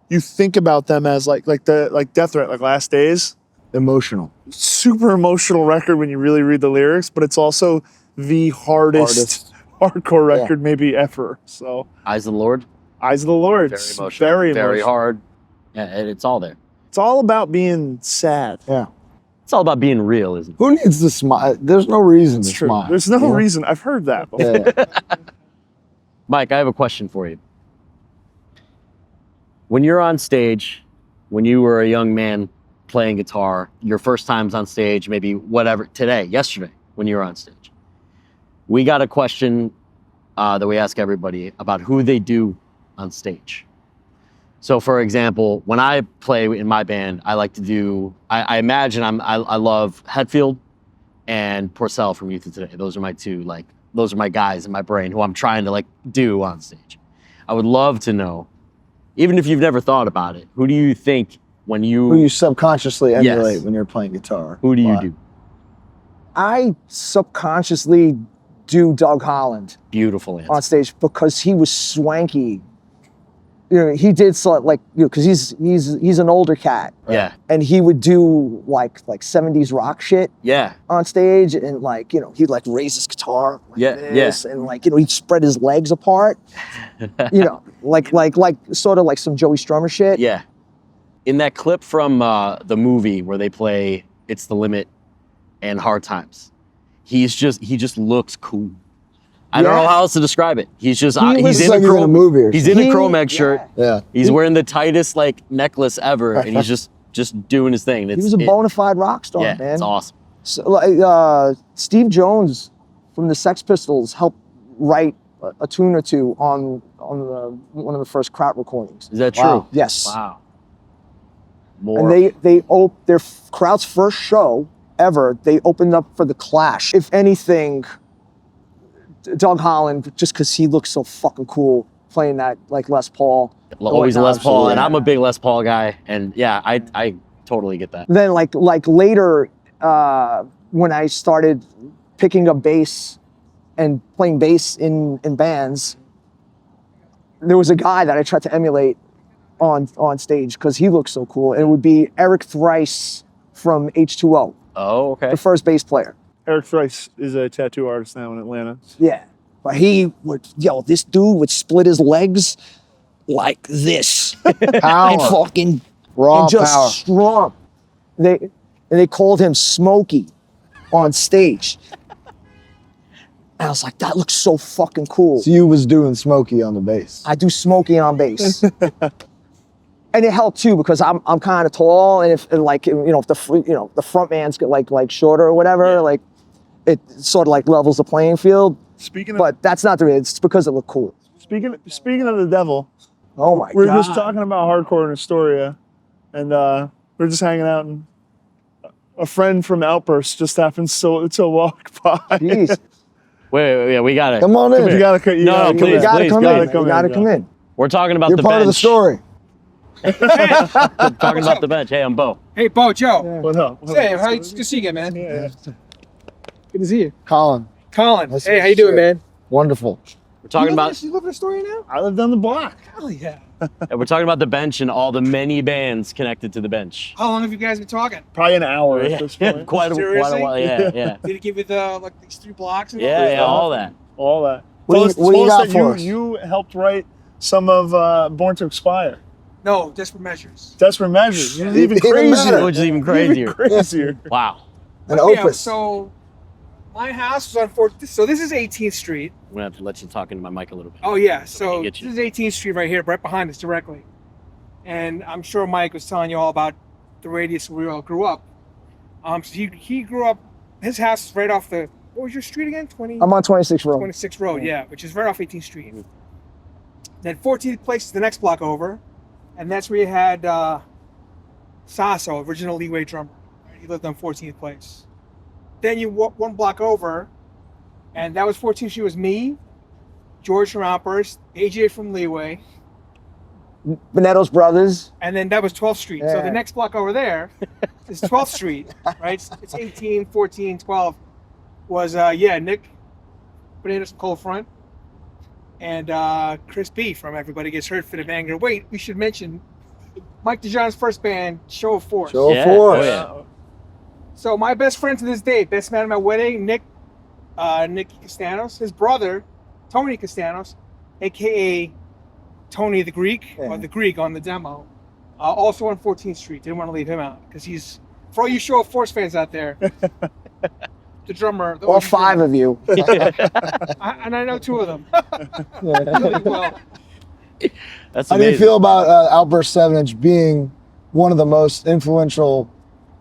you think about them as like Death Threat, like Last Days. Emotional. Super emotional record when you really read the lyrics, but it's also the hardest hardcore record maybe ever. So Eyes of the Lord. Eyes of the Lord. Very It's emotional. Very Very emotional. hard. Yeah, and it's all there. It's all about being sad. Yeah. It's all about being real, isn't it? Who needs to smile? There's no reason It's to true. smile. There's no you know? reason. I've heard that before. Yeah. Mike, I have a question for you. When you're on stage, when you were a young man playing guitar, your first times on stage, maybe whatever, yesterday, when you were on stage, we got a question that we ask everybody about who they do on stage. So for example, when I play in my band, I like to do, I imagine I love Hetfield and Porcell from Youth of Today. Those are my two, like, those are my guys in my brain who I'm trying to like do on stage. I would love to know, even if you've never thought about it, who do you think when Who you subconsciously emulate Yes. when you're playing guitar. who do you Why? do? I subconsciously do Doug Holland Beautiful answer. on stage because he was swanky. You know, he did so like, you know, because he's an older cat, Yeah, and he would do like 70s rock shit yeah, on stage, and like, you know, he'd like raise his guitar like Yeah, this, and like, you know, he'd spread his legs apart, you know, like sort of like some Joey Strummer shit. yeah. In that clip from the movie where they play "It's the Limit" and "Hard Times," he just looks cool. I don't know Yeah. how else to describe it. He's just He Looks he's in like a he's in a movie or he's in something. a CRO-MAGS shirt. Yeah. He's wearing the tightest like necklace ever, and he's just doing his thing. He was a bona fide rock star, Yeah, man. it's awesome. So, like, Steve Jones from the Sex Pistols helped write a tune or two on one of the first KRAUT recordings. Is that true? Wow. Yes. Wow. And More. their KRAUT's first show ever. They opened up for the Clash. If anything, Doug Holland, just because he looks so fucking cool playing that like Les Paul. Always a Les Paul, absolutely. and I'm a big Les Paul guy, and yeah, I totally get that. Then like later, when I started picking up bass and playing bass in bands, there was a guy that I tried to emulate on stage because he looked so cool. And it would be Eric Thrice from H2O, Oh, okay. the first bass player. Eric Thrice is a tattoo artist now in Atlanta. Yeah. But he would, this dude would split his legs like this. Power. And fucking Raw and just power. strong. They called him Smokey on stage. And I was like, that looks so fucking cool. So you was doing Smokey on the bass. I do Smokey on bass. And it helped too because I'm kind of tall, and if the front man's like shorter or whatever, like it sort of like levels the playing field. Speaking of But that's not the reason. It's because it looked cool. speaking of the devil, Oh my we were god! just talking about hardcore in Astoria, and we were just hanging out, and a friend from Outburst just happens to walk by. Jeez. Wait, we got it. Come on in. You gotta come No, in. please, You gotta please, come go in. ahead. You gotta come in. We're talking about You're the part bench. of the story. Talking about the bench. Hey, I'm Bo. Hey, Bo, Joe. What up? Hey, how good to see you again, man. Yeah. Good to see you. Colin, Colin. That's Hey, how you doing, man? wonderful. We're talking about You live in Astoria now? I live down the block. Hell yeah. we're talking about the bench and all the many bands connected to the bench. How long have you guys been talking? Probably an hour at Yeah, this yeah, point. quite a Seriously? while. Yeah. Did he give you the these 3 blocks? And Yeah, all that. All that. What do you- Tell what do you us got that for us? You helped write some of Born to Expire. No, Desperate Measures. Desperate Measures. Even Even crazier. better. Which is even crazier. Crazier. Wow. An Yeah, opus. so my house was on 4th. So this is 18th Street. I'm gonna have to let you talk into my mic a little bit. Oh yeah, So we so can get this you. is 18th Street right here, right behind us directly. And I'm sure Mike was telling you all about the radius where we all grew up. So he grew up. His house is right off the. What was your street again? 20. I'm on 26 Road. 26th Road, yeah, which is right off 18th Street. Then 14th Place is the next block over, and that's where you had Sasso, original Leeway drummer. He lived on 14th Place. Then you walk 1 block over, and that was 14th Street. Was me, George from Outburst, AJ from Leeway, Bonetto's Brothers. and then that was 12th Street. So Yeah. the next block over there is 12th Street, right? It's 18, 14, 12. Was Nick, Bananas from Cold Front, and Chris B from Everybody Gets Hurt, Fit of Anger. Wait, we should mention Mike Dijan's first band, Show of Force. Show of Yeah. force. Oh, yeah. So my best friend to this day, best man at my wedding, Nicky Castanos, his brother, Tony Castanos, aka Tony the Greek, or the Greek on the demo, also on 14th Street. Didn't want to leave him out because he's, for all you Show of Force fans out there, the drummer. All 5 of you. And I know 2 of them. Really well. That's How do you amazing. feel about Outburst 7-inch being one of the most influential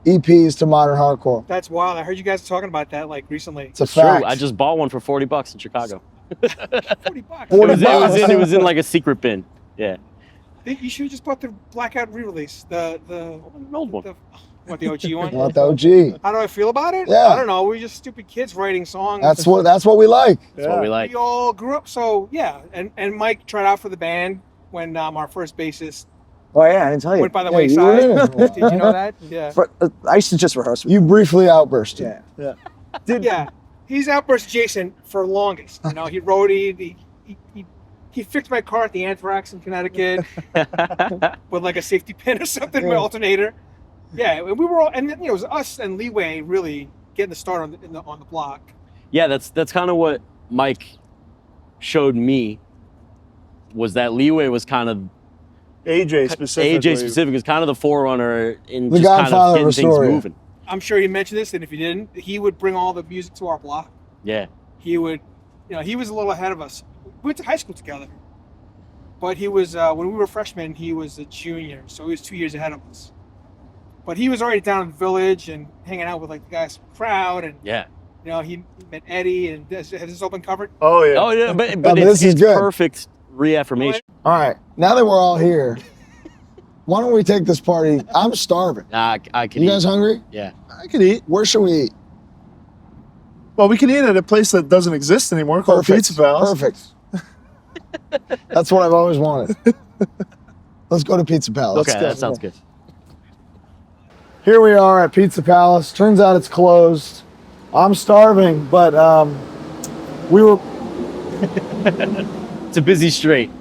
EPs to modern hardcore? That's wild. I heard you guys talking about that like recently. It's a It's true. fact. I just bought one for $40 in Chicago. $40. It was in like a secret bin. Yeah. I think you should have just bought the Blackout re-release. The An old one. what, the OG one? Not the OG. How do I feel about it? Yeah. I don't know. We're just stupid kids writing songs. That's what we like. That's what we like. We all grew up. So yeah, and Mike tried out for the band when our first bassist Oh yeah, I didn't tell you. went by the Yeah, you wayside. were in it. Did you know that? Yeah. I used to just rehearse with You briefly outbursted. Yeah. Yeah. He's Outburst Jason for longest. You know, he roadied. He fixed my car at the Anthrax in Connecticut with like a safety pin or something, my alternator. Yeah, and we were all, and it was us and Leeway really getting the start on the block. Yeah, that's kind of what Mike showed me. Was that Leeway was kind of AJ specifically. AJ specific is kind of the forerunner in The just kind of godfather getting of things Astoria. moving. I'm sure he mentioned this, and if he didn't, he would bring all the music to our block. Yeah. He would, he was a little ahead of us. We went to high school together, but he was when we were freshmen, he was a junior, so he was 2 years ahead of us. But he was already down in the village and hanging out with like the guys from KRAUT, and Yeah. he met Eddie and had his open cover. Oh yeah. Oh yeah, but this is it's good. perfect reaffirmation. All right, now that we're all here, why don't we take this party? I'm starving. I can You eat. guys hungry? Yeah. I could eat. Where should we eat? Well, we can eat at a place that doesn't exist anymore called Pizza Palace. Perfect. That's what I've always wanted. Let's go to Pizza Palace. Okay, that sounds good. Here we are at Pizza Palace. Turns out it's closed. I'm starving, but we were. It's a busy street.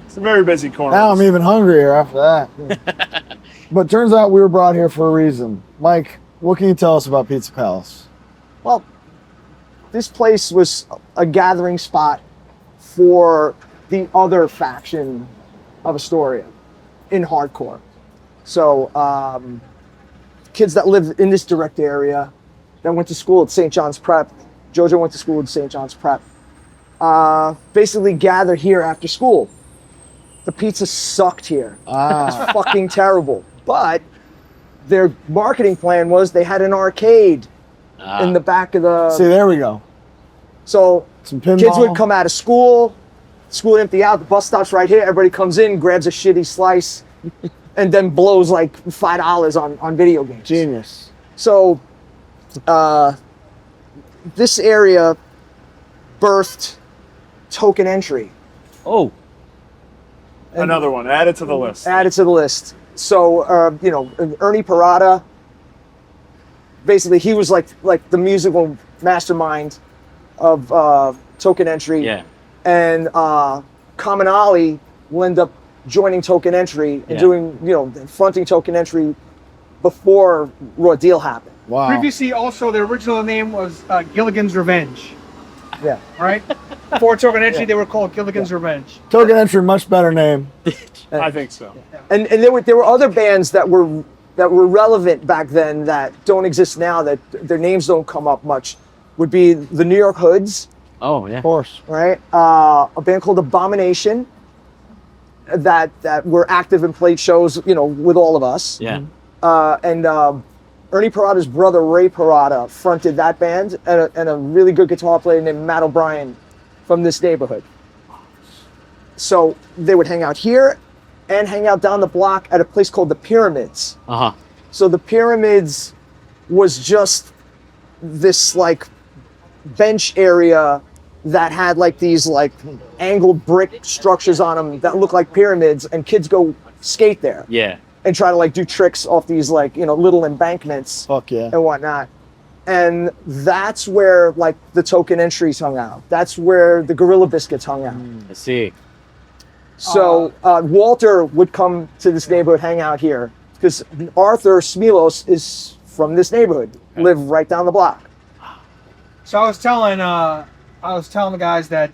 It's a very busy corner. Now I'm even hungrier after that. But turns out we were brought here for a reason. Mike, what can you tell us about Pizza Palace? Well, this place was a gathering spot for the other faction of Astoria in hardcore. So kids that live in this direct area that went to school at St. John's Prep, JoJo went to school at St. John's Prep, basically gather here after school. The pizza sucked here. It's fucking terrible. But their marketing plan was they had an arcade in the back of the... See, there we go. So Some pinball. kids would come out of school would empty out, the bus stop's right here, everybody comes in, grabs a shitty slice, and then blows like $5 on video games. Genius. So this area birthed Token Entry. Oh, Another one. Add it to the list. Added to the list. So Ernie Parada, basically he was like the musical mastermind of Token Entry. yeah. And Common Ollie will end up joining Token Entry and doing, fronting Token Entry before Raw Deal happened. Wow. Previously, also, the original name was Gilligan's Revenge. Yeah. Right? Before Token Entry, they were called Gilligan's Revenge. Token Entry, much better name. I think so. And there were other bands that were relevant back then that don't exist now, that their names don't come up much. Would be the New York Hoods, Oh, yeah. Of course. right? A band called Abomination that were active and played shows, with all of us. Yeah. And Ernie Parada's brother, Ray Parada, fronted that band, and a really good guitar player named Matt O'Brien from this neighborhood. So they would hang out here and hang out down the block at a place called the Pyramids. Uh-huh. So the Pyramids was just this like bench area that had like these like angled brick structures on them that look like pyramids, and kids go skate there Yeah. and try to like do tricks off these like, little embankments Fuck yeah. and whatnot. And that's where like the Token Entries hung out. That's where the Gorilla Biscuits hung out. I see. So Walter would come to this neighborhood, hang out here, because Arthur Smilos is from this neighborhood, live right down the block. So I was telling the guys that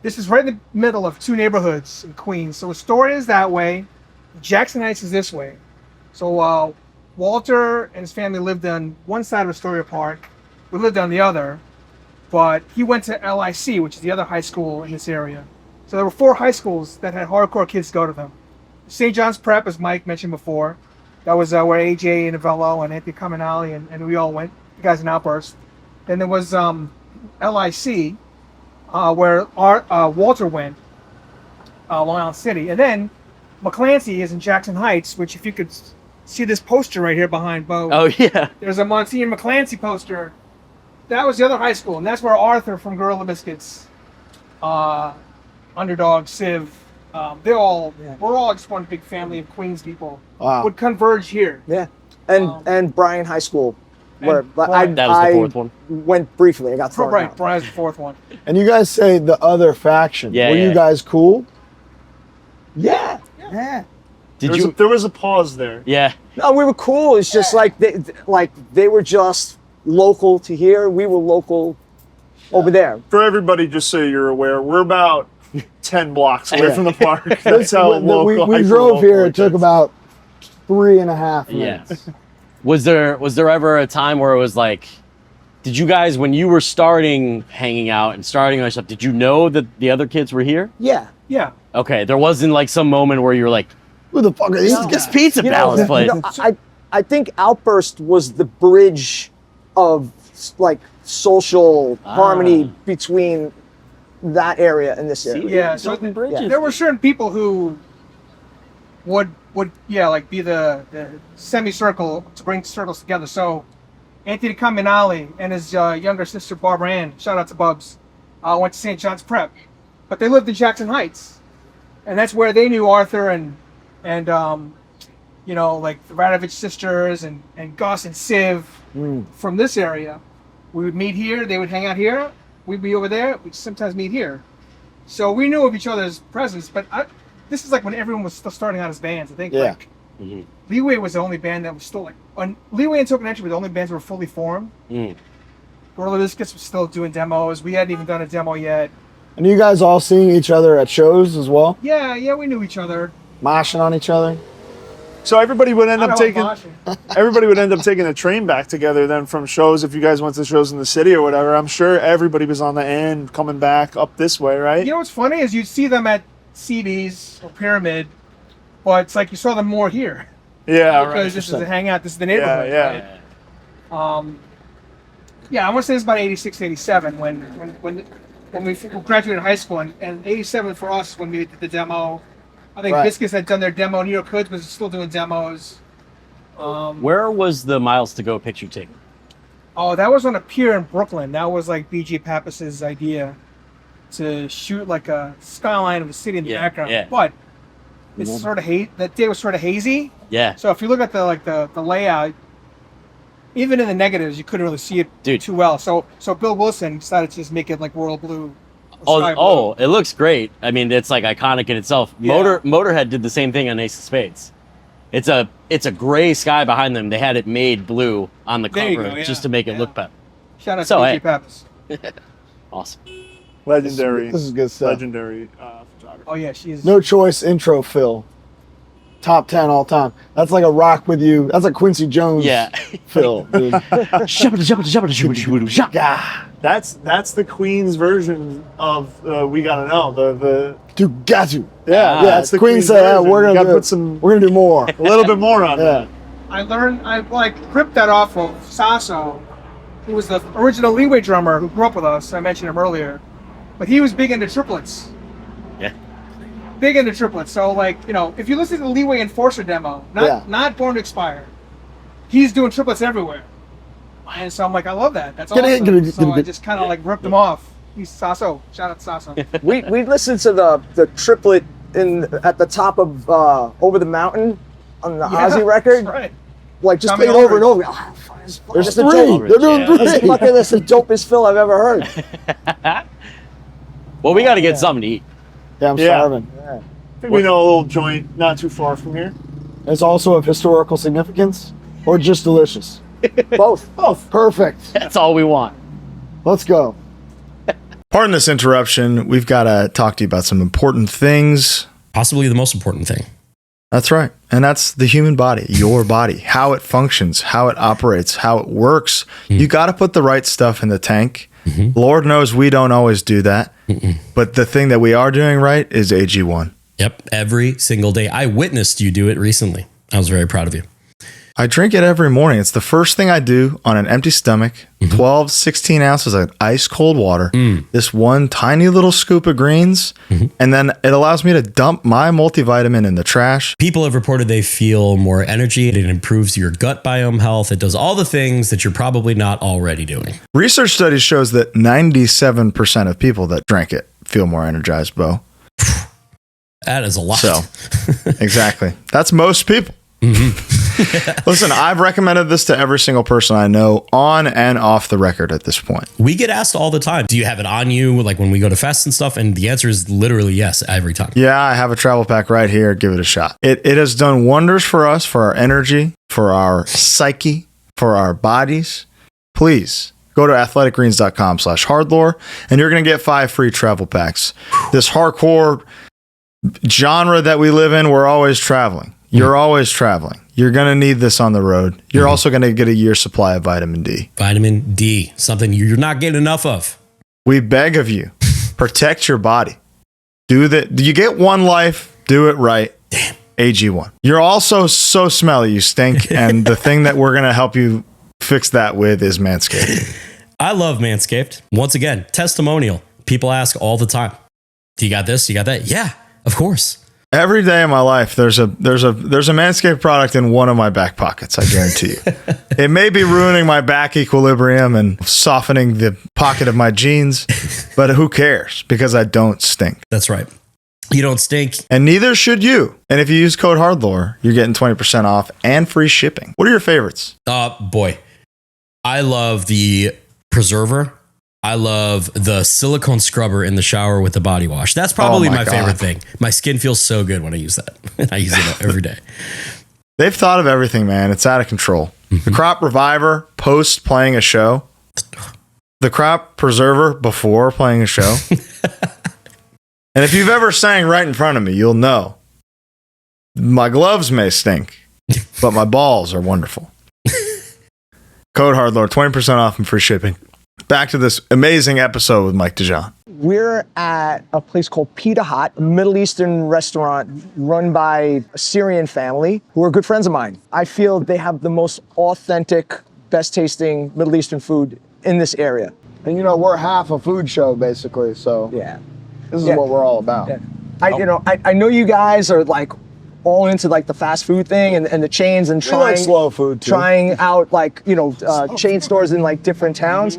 this is right in the middle of two neighborhoods in Queens. So Astoria is that way, Jackson Heights is this way. So Walter and his family lived on one side of Astoria Park. We lived on the other, but he went to LIC, which is the other high school in this area. So there were 4 high schools that had hardcore kids go to them. St. John's Prep, as Mike mentioned before, that was where AJ and Avello and Anthony Caminali and we all went, the guys in Outburst. Then there was LIC, where Walter went, Long Island City. And then McClancy is in Jackson Heights, which if you could see this poster right here behind Bo. Oh, yeah. There's a Monsignor McClancy poster. That was the other high school, and that's where Arthur from Gorilla Biscuits, Underdog, Civ, we're all just one big family of Queens people. Wow. Would converge here. Yeah. And Bryan High School, where Bryan. That was the fourth one. went briefly. I got thrown Right, out. Brian's the 4th one. And you guys say the other faction. Yeah, Were yeah. you guys cool? Yeah. There was a pause there. Yeah. No, we were cool. It's just like they were just local to here. We were local over there. For everybody, just so you're aware, we're about 10 blocks away from the park. That's how local. We drove here. It took about 3.5 Yeah. minutes. Was there ever a time where it was like, did you guys, when you were starting hanging out and starting all stuff, did you know that the other kids were here? Yeah. Yeah. Okay, there wasn't like some moment where you were like, Who the fuck are these this guys? Pizza Palace place. I think Outburst was the bridge of like social harmony between that area and this area. Yeah. So there were certain people who would be the semicircle to bring circles together. So Anthony Caminali and his younger sister Barbara Ann, shout out to Bubs, went to St. John's Prep, but they lived in Jackson Heights, and that's where they knew Arthur and you know, like the Radovich sisters and Gus and Siv from this area. We would meet here, they would hang out here, we'd be over there, we'd sometimes meet here. So we knew of each other's presence, but this is like when everyone was still starting out as bands. I think like Leeway was the only band that was still like, Leeway and Token Entry were the only bands that were fully formed. Gorilla Biscuits was still doing demos. We hadn't even done a demo yet. And you guys all seeing each other at shows as well? Yeah, we knew each other. Moshing on each other? So everybody would end up taking taking a train back together then from shows. If you guys went to shows in the city or whatever, I'm sure everybody was on the end coming back up this way, right? You know what's funny is you'd see them at CB's or Pyramid, but it's like you saw them more here. Yeah, because this is the hangout. This is the neighborhood. Yeah. I want to say it's about 86, 87 when we graduated high school, and 87 for us when we did the demo. I think Biscuits had done their demo. New York Hoods was still doing demos. Where was the Miles to Go picture taken? Oh, that was on a pier in Brooklyn. That was like BG Pappas's idea to shoot like a skyline of the city in the background. Yeah. But it's sort of that day was sort of hazy. Yeah. So if you look at the layout, even in the negatives, you couldn't really see it too well. So Bill Wilson decided to just make it like royal blue. Oh, it looks great. I mean, it's like iconic in itself. Yeah. Motorhead did the same thing on Ace of Spades. It's a gray sky behind them. They had it made blue on the cover just to make it look better. Shout out to BG Pappas. Awesome. Legendary. This is good stuff. Legendary photographer. Oh yeah, she is. No Choice intro, Phil. Top 10 all time. That's like a Rock With You. That's like Quincy Jones. Yeah. Phil. Dude. That's the Queen's version of We Gotta Know. The You got to. Yeah, that's the Queen said, we're gonna do more. A little bit more on that. I ripped that off of Sasso, who was the original Leeway drummer who grew up with us. I mentioned him earlier, but he was big into triplets. Yeah. Big into triplets. So like, you know, if you listen to the Leeway Enforcer demo, not Born to Expire, he's doing triplets everywhere. And so I'm like, I love that. That's awesome. So I just kind of like ripped him off. He's Sasso. Shout out to Sasso. we listened to the triplet at the top of Over the Mountain on the Ozzy record. That's right. Like just played over and over. There's three. They're doing three. That's the dopest Phil I've ever heard. Well, we got to get something to eat. Yeah, I'm starving. I think we know a little joint not too far from here. It's also of historical significance or just delicious? Both. Perfect. That's all we want. Let's go. Pardon this interruption. We've got to talk to you about some important things. Possibly the most important thing. That's right. And that's the human body, your body, how it functions, how it operates, how it works. You got to put the right stuff in the tank. Lord knows we don't always do that. But the thing that we are doing right is AG1. Yep. Every single day. I witnessed you do it recently. I was very proud of you. I drink it every morning. It's the first thing I do on an empty stomach. 12, 16 ounces of ice cold water. This one tiny little scoop of greens. And then it allows me to dump my multivitamin in the trash. People have reported they feel more energy. It improves your gut biome health. It does all the things that you're probably not already doing. Research studies shows that 97% of people that drink it feel more energized, Bo. That is a lot. So, exactly. That's most people. Listen, I've recommended this to every single person I know on and off the record at this point. We get asked all the time, do you have it on you, like when we go to fests and stuff? And the answer is literally yes, every time. Yeah, I have a travel pack right here. Give it a shot. It has done wonders for us, for our energy, for our psyche, for our bodies. Please go to athleticgreens.com/hardlore and you're going to get 5 free travel packs. This hardcore genre that we live in, we're always traveling. You're always traveling. You're going to need this on the road. You're also going to get a year's supply of vitamin D. Vitamin D, something you're not getting enough of. We beg of you, protect your body. You get one life, do it right. Damn. AG1. You're also so smelly, you stink. And the thing that we're going to help you fix that with is Manscaped. I love Manscaped. Once again, testimonial. People ask all the time, do you got this? You got that? Yeah, of course. Every day of my life, there's a Manscaped product in one of my back pockets. I guarantee you. It may be ruining my back equilibrium and softening the pocket of my jeans, but who cares? Because I don't stink. That's right. You don't stink. And neither should you. And if you use code HardLore, you're getting 20% off and free shipping. What are your favorites? Boy, I love the preserver. I love the silicone scrubber in the shower with the body wash. That's probably my favorite thing. My skin feels so good when I use that. And I use it every day. They've thought of everything, man. It's out of control. The crop reviver post playing a show. The crop preserver before playing a show. And if you've ever sang right in front of me, you'll know. My gloves may stink, but my balls are wonderful. Code HardLore, 20% off and free shipping. Back to this amazing episode with Mike Dijan. We're at a place called PITA Hut, a Middle Eastern restaurant run by a Syrian family who are good friends of mine. I feel they have the most authentic, best tasting Middle Eastern food in this area. And we're half a food show basically, so yeah, this is what we're all about. Yeah. I know you guys are like all into like the fast food thing and the chains and trying like slow food too. Trying out like chain stores in like different towns.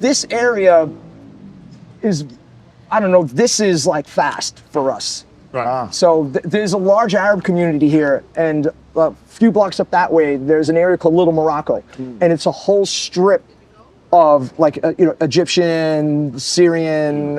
This area is, I don't know, this is like fast for us. Right. So there's a large Arab community here, and a few blocks up that way, there's an area called Little Morocco, and it's a whole strip of like Egyptian, Syrian,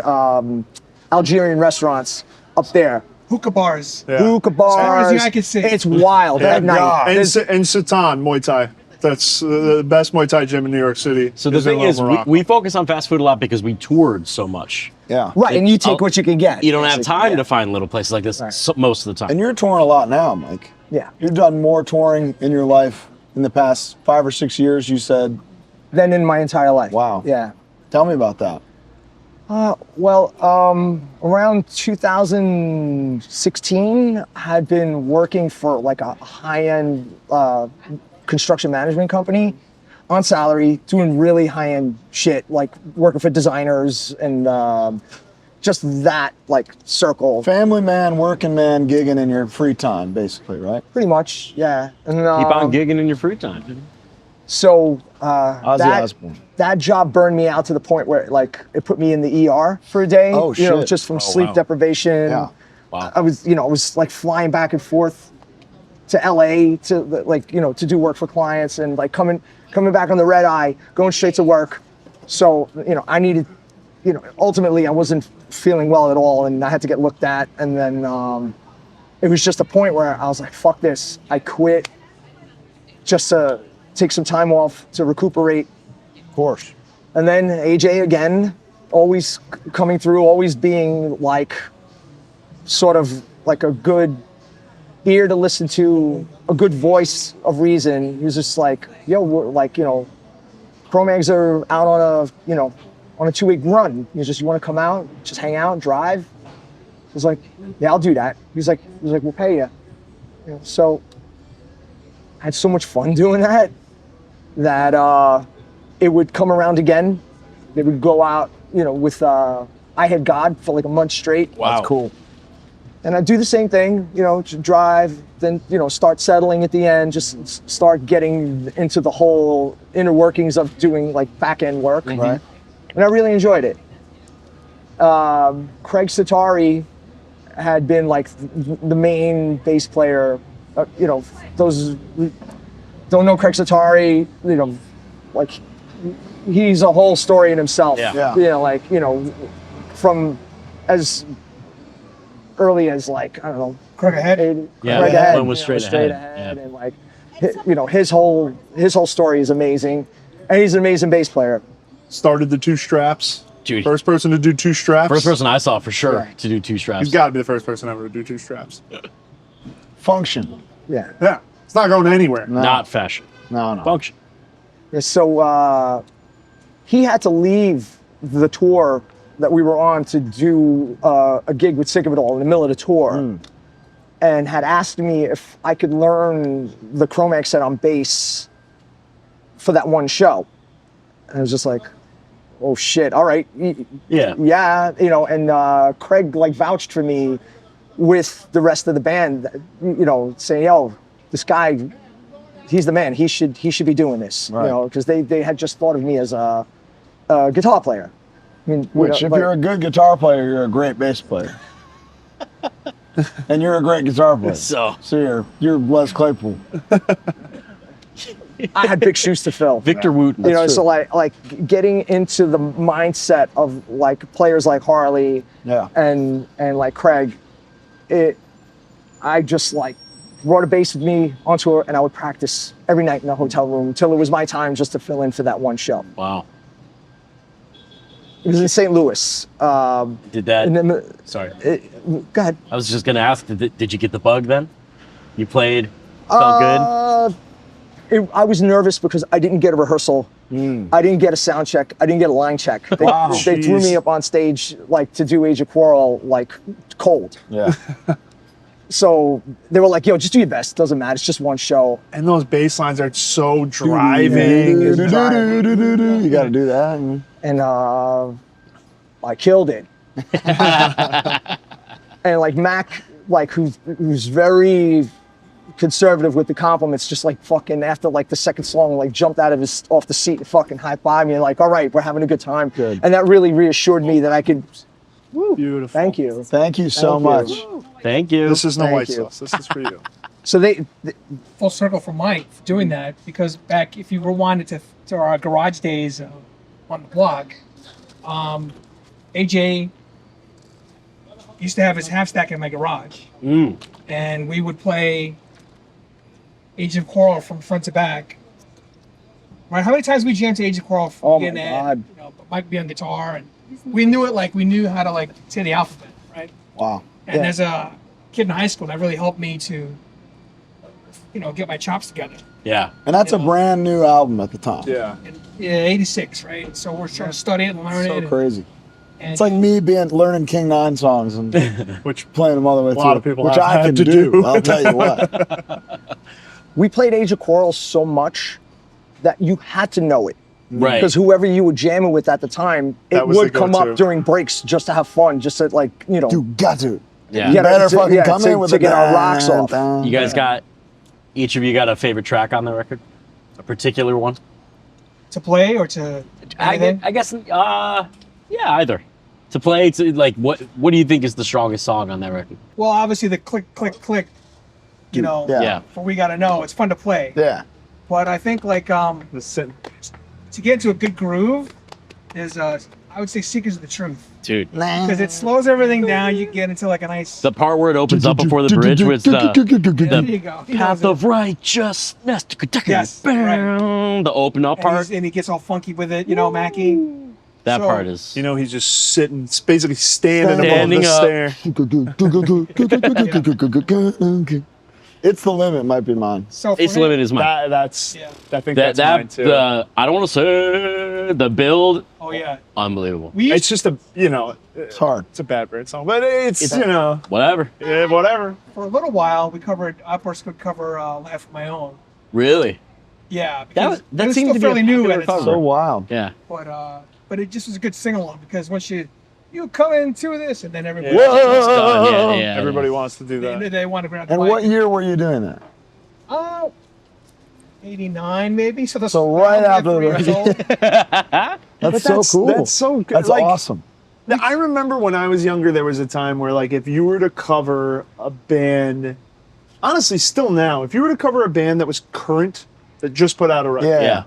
Algerian restaurants up there. Hookah bars. Yeah. Hookah bars. As far as I can see. It's wild at night. And Satan Muay Thai. That's the best Muay Thai gym in New York City. So the thing is, we focus on fast food a lot because we toured so much. Yeah. Right, and you take what you can get. You don't have time to find little places like this most of the time. And you're touring a lot now, Mike. Yeah. You've done more touring in your life in the past 5 or 6 years, you said. Than in my entire life. Wow. Yeah. Tell me about that. Around 2016, I had been working for like a high-end construction management company on salary, doing really high-end shit, like working for designers and just that like circle. Family man, working man, gigging in your free time, basically, right? Pretty much, yeah. And, Keep on gigging in your free time. So Osbourne. that job burned me out to the point where like it put me in the ER for a day. Oh, shit. Just from sleep deprivation. Yeah. Wow. I was like flying back and forth to LA to do work for clients and like coming back on the red eye, going straight to work. So, I needed, ultimately I wasn't feeling well at all and I had to get looked at. And then it was just a point where I was like, fuck this. I quit just to take some time off to recuperate. Of course. And then AJ again, always coming through, always being like sort of like a good ear to listen to, a good voice of reason. He was just like, yo, we're like, CRO-MAGS are out on a 2-week run. You want to come out, just hang out, drive? I was like, yeah, I'll do that. He was like, we'll pay you. So I had so much fun doing that it would come around again. They would go out, with I Had God for like a month straight. Wow. That's cool. And I'd do the same thing, to drive, then, start settling at the end, just start getting into the whole inner workings of doing like back-end work. Mm-hmm. Right. And I really enjoyed it. Craig Satari had been like the main bass player. Those who don't know Craig Satari, like he's a whole story in himself. Yeah. From as early as like, I don't know, Craig Ahead. Yeah, Craig Ahead, one was straight ahead. Yeah. and like, his whole story is amazing, and he's an amazing bass player. Started the 2 straps. Dude. First person to do 2 straps. First person I saw for sure to do 2 straps. He's got to be the first person ever to do 2 straps. Function. Yeah. Yeah. It's not going anywhere. No. Not fashion. No. Function. Yeah, so he had to leave the tour that we were on to do a gig with Sick of It All in the middle of the tour, and had asked me if I could learn the CRO-MAGS set on bass for that one show. And I was just like, oh shit, all right. Yeah. Yeah, and Craig like vouched for me with the rest of the band, you know, saying, yo, this guy, he's the man. He should be doing this, Right. you know, because they had just thought of me as a guitar player. I mean, Which, if you're a good guitar player, you're a great bass player. And you're a great guitar player. So you're Les Claypool. I had big shoes to fill. Victor Wooten. You know, true. so like getting into the mindset of like players like Harley and like Craig, I just like brought a bass with me on tour and I would practice every night in the hotel room until it was my time just to fill in for that one show. Wow. It was in St. Louis. Did that? And then, Sorry. Go ahead. I was just gonna ask. Did you get the bug then? You played. Felt good. I was nervous because I didn't get a rehearsal. I didn't get a sound check. I didn't get a line check. They threw me up on stage like to do Age of Quarrel like cold. Yeah. So they were like, yo, just do your best. Doesn't matter. It's just one show. And those bass lines are so driving. You got to do that. And I killed it. And like Mac, like who's very conservative with the compliments, just like fucking after like the second song, like jumped off the seat and fucking high-fived me and like, all right, we're having a good time. Good. And that really reassured me that I could. Woo, beautiful. Thank you. Thank you so much. Thank you. This is no Thank white you. sauce. This is for you. So they Full circle for Mike for doing that, because back, if you rewinded to our garage days on the block, AJ used to have his half stack in my garage, and we would play Age of Quarrel from front to back. Right? How many times we jammed to Age of Quarrel? Oh my You God. know, Mike be on guitar, and we knew it like we knew how to like say the alphabet, right? Wow. And Yeah. as a kid in high school, that really helped me to, you know, get my chops together. Yeah. And that's a brand new album at the time. Yeah. And, yeah, 86, right? So we're trying to study it and learn So it. crazy. And It's like me learning King 9 songs and Which playing them all the way a through. lot of people which have I had can to do. do. I'll tell you what. we played Age of Quarrel so much that you had to know it. Right. Because whoever you were jamming with at the time, That it was would the come go-to. up during breaks just to have fun, just to like, you know. You got to. Yeah. You better fucking come to in with to a get our rocks off. You guys got, each of you got a favorite track on the record? A particular one? to play or to anything? I guess, yeah, either. To play, to like, what do you think is the strongest song on that record? Well, obviously the click, click, click, you know, Yeah. for We Gotta Know, it's fun to play. Yeah. But I think like to get into a good groove is I would say Seekers of the Truth. Dude. Because it slows everything down, you get into like a nice The part where it opens up before the bridge was there you the go. He path knows of righteousness. Yes, The open up and, part. and he gets all funky with it, you know, Mackie. That So- part is. You know, he's just sitting, basically standing Standing above up. the stair. It's the Limit might be mine. So It's Limit is mine. I think that's mine too. I don't want to say the build. Oh yeah. Unbelievable. It's just it's hard. It's a bad bird song, but it's you know, Whatever. yeah, whatever. For a little while, we covered Outburst would cover Laugh of My Own. Really? Yeah, because that it was seemed still to be a fairly new popular at the cover. time. So wild. Yeah. But it just was a good sing along because once you come into this and then everybody Everybody wants to do that. they want to grab the And mic. what year were you doing that? 89 maybe. So right after the That's so cool. That's so good. That's Like, awesome. Now, I remember when I was younger, there was a time where, like, if you were to cover a band, honestly, still now, if you were to cover a band that was current, that just put out a record,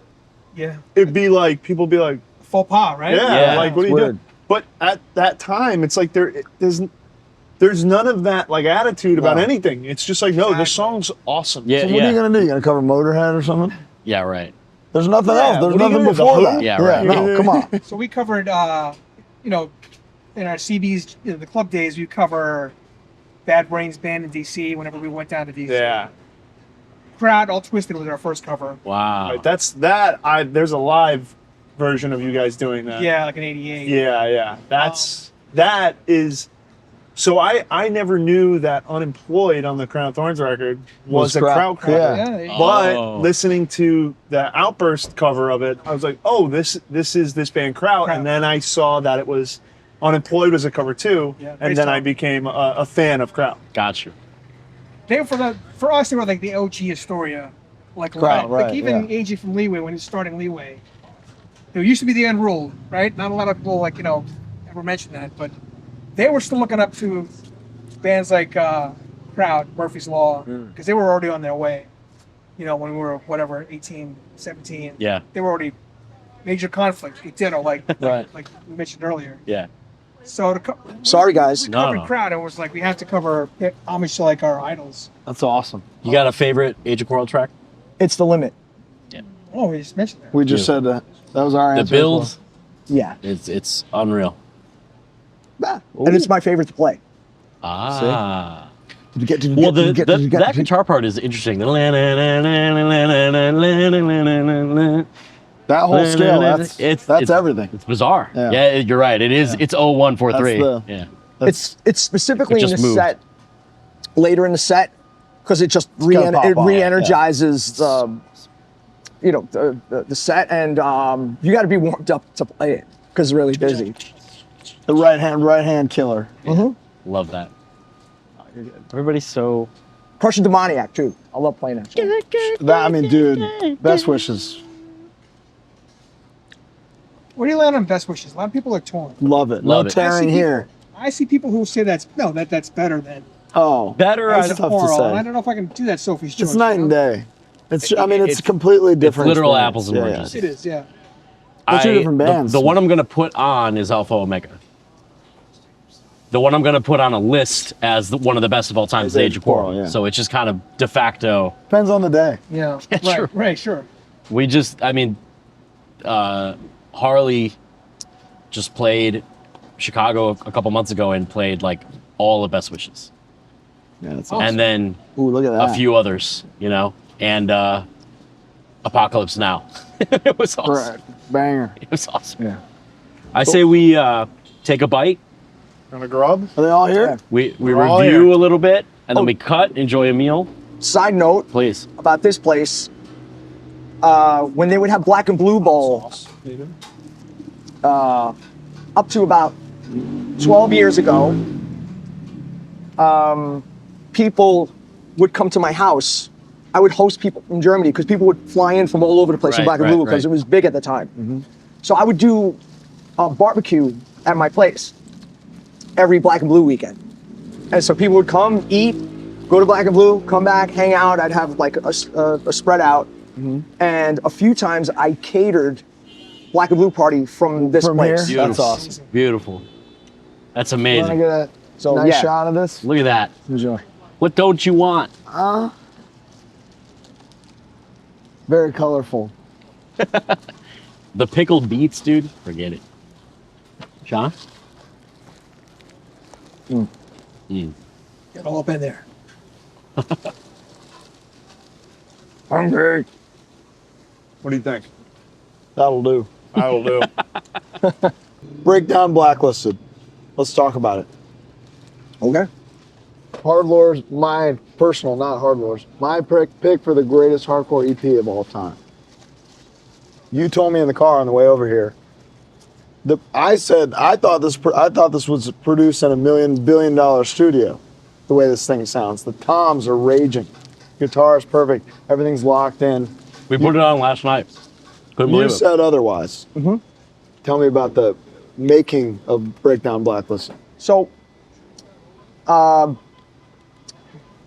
Yeah. it'd be like, people would be like, Faux pas, right? like, what are it's you weird. doing? But at that time, it's like there's none of that like attitude about No. anything. It's just like, no, this song's awesome. Yeah. So what are you gonna do? You gonna cover Motorhead or something? Yeah. Right. There's nothing Yeah, else. There's what are you nothing gonna do, before The that. Who? Yeah, right. No, come on. So we covered, you know, in our CBs, the club days, we cover Bad Brains Band in DC whenever we went down to DC. Yeah. KRAUT All Twisted was our first cover. Wow. Right, there's a live version of you guys doing that. Yeah, like an 88. Yeah. That is. So I never knew that Unemployed on the Crown Thorns record was a KRAUT. KRAUT cover. Yeah. Yeah, there you go. But Oh. listening to the Outburst cover of it, I was like, oh, this is this band KRAUT. KRAUT. And then I saw that it was Unemployed was at cover 2, Yeah, and then I became a fan of KRAUT. Got you. They for us they were like the OG Astoria, like KRAUT, right, even yeah. AJ from Leeway when he was starting Leeway. There used to be the Unruled, right? Not a lot of people ever mention that, but they were still looking up to bands like KRAUT, Murphy's Law, because they were already on their way. When we were 18, 17. Yeah. They were already Major Conflict with Ditto, like we mentioned earlier. Yeah. So Sorry, guys. we covered KRAUT, and it was like we have to cover homage to like our idols. That's awesome. You got a favorite Age of Quarrel track? It's the limit. Oh, we just mentioned that. We just said that. That was our The answer. build, Yeah. it's unreal. And it's my favorite to play. Ah. Did you get? Did you Well, get? Did you get? Did you get? that guitar part is interesting. That whole scale. That's everything. It's bizarre. Yeah. Yeah, you're right. It is. It's 0143. That's Yeah. It's specifically It in just the moved. set, later in the set, because it just gotta pop off. re-energizes the set, and you got to be warmed up to play it because it's really busy. The right hand killer. Love that. Everybody's so. Crushing Demoniac too. I love playing that song. That, I mean, dude, best wishes. Where do you land on Best Wishes? A lot of people are torn. Love it. Love no it. tearing here. I see people who say that's better than Oh, Better. That's Age of tough to Quarrel. say. And I don't know if I can do that Sophie's Choice. It's night and day. It's. I mean, it's It's- completely different. literal experience. apples and oranges. It is, yeah. They're two different the- bands. The one I'm gonna put on is Alpha Omega. The one I'm gonna put on a list as one of the best of all time is Age of Quarrel. yeah. So it's just kind of de facto. Depends on the day. Yeah. True. Right, sure. We just, Harley just played Chicago a couple months ago and played like all of Best Wishes. Yeah, that's awesome. And then Ooh, look at that. a few others, and Apocalypse Now. It was awesome. Right. Banger. It was awesome. Yeah. I say we take a bite, On a grub? Are they all here? we We're all review here. a little bit, and then we cut, enjoy a meal. Side note Please. about this place: when they would have Black and Blue Bowl, up to about 12 years ago, people would come to my house. I would host people from Germany because people would fly in from all over the place in Right, Black and right, Blue because right. it was big at the time. So I would do a barbecue at my place every Black and Blue weekend. And so people would come, eat, go to Black and Blue, come back, hang out. I'd have like a spread out. And a few times I catered Black and Blue party from this From place. here? That's awesome. Beautiful. That's You want to amazing. get a So, nice yeah. shot of this? Look at that. Enjoy. What don't you want? Very colorful. The pickled beets, dude. Forget it. Sean? Get all up in there. Hungry. What do you think? That'll do. I will do. Breakdown Blacklisted. Let's talk about it. Okay. HardLore's my personal, not HardLore's, my pick for the greatest hardcore EP of all time. You told me in the car on the way over here. I thought this was produced in $1 billion studio. The way this thing sounds, the toms are raging, guitar is perfect, everything's locked in. We put it on last night. Couldn't You believe it. said otherwise. Tell me about the making of Breakdown Blacklisted. So,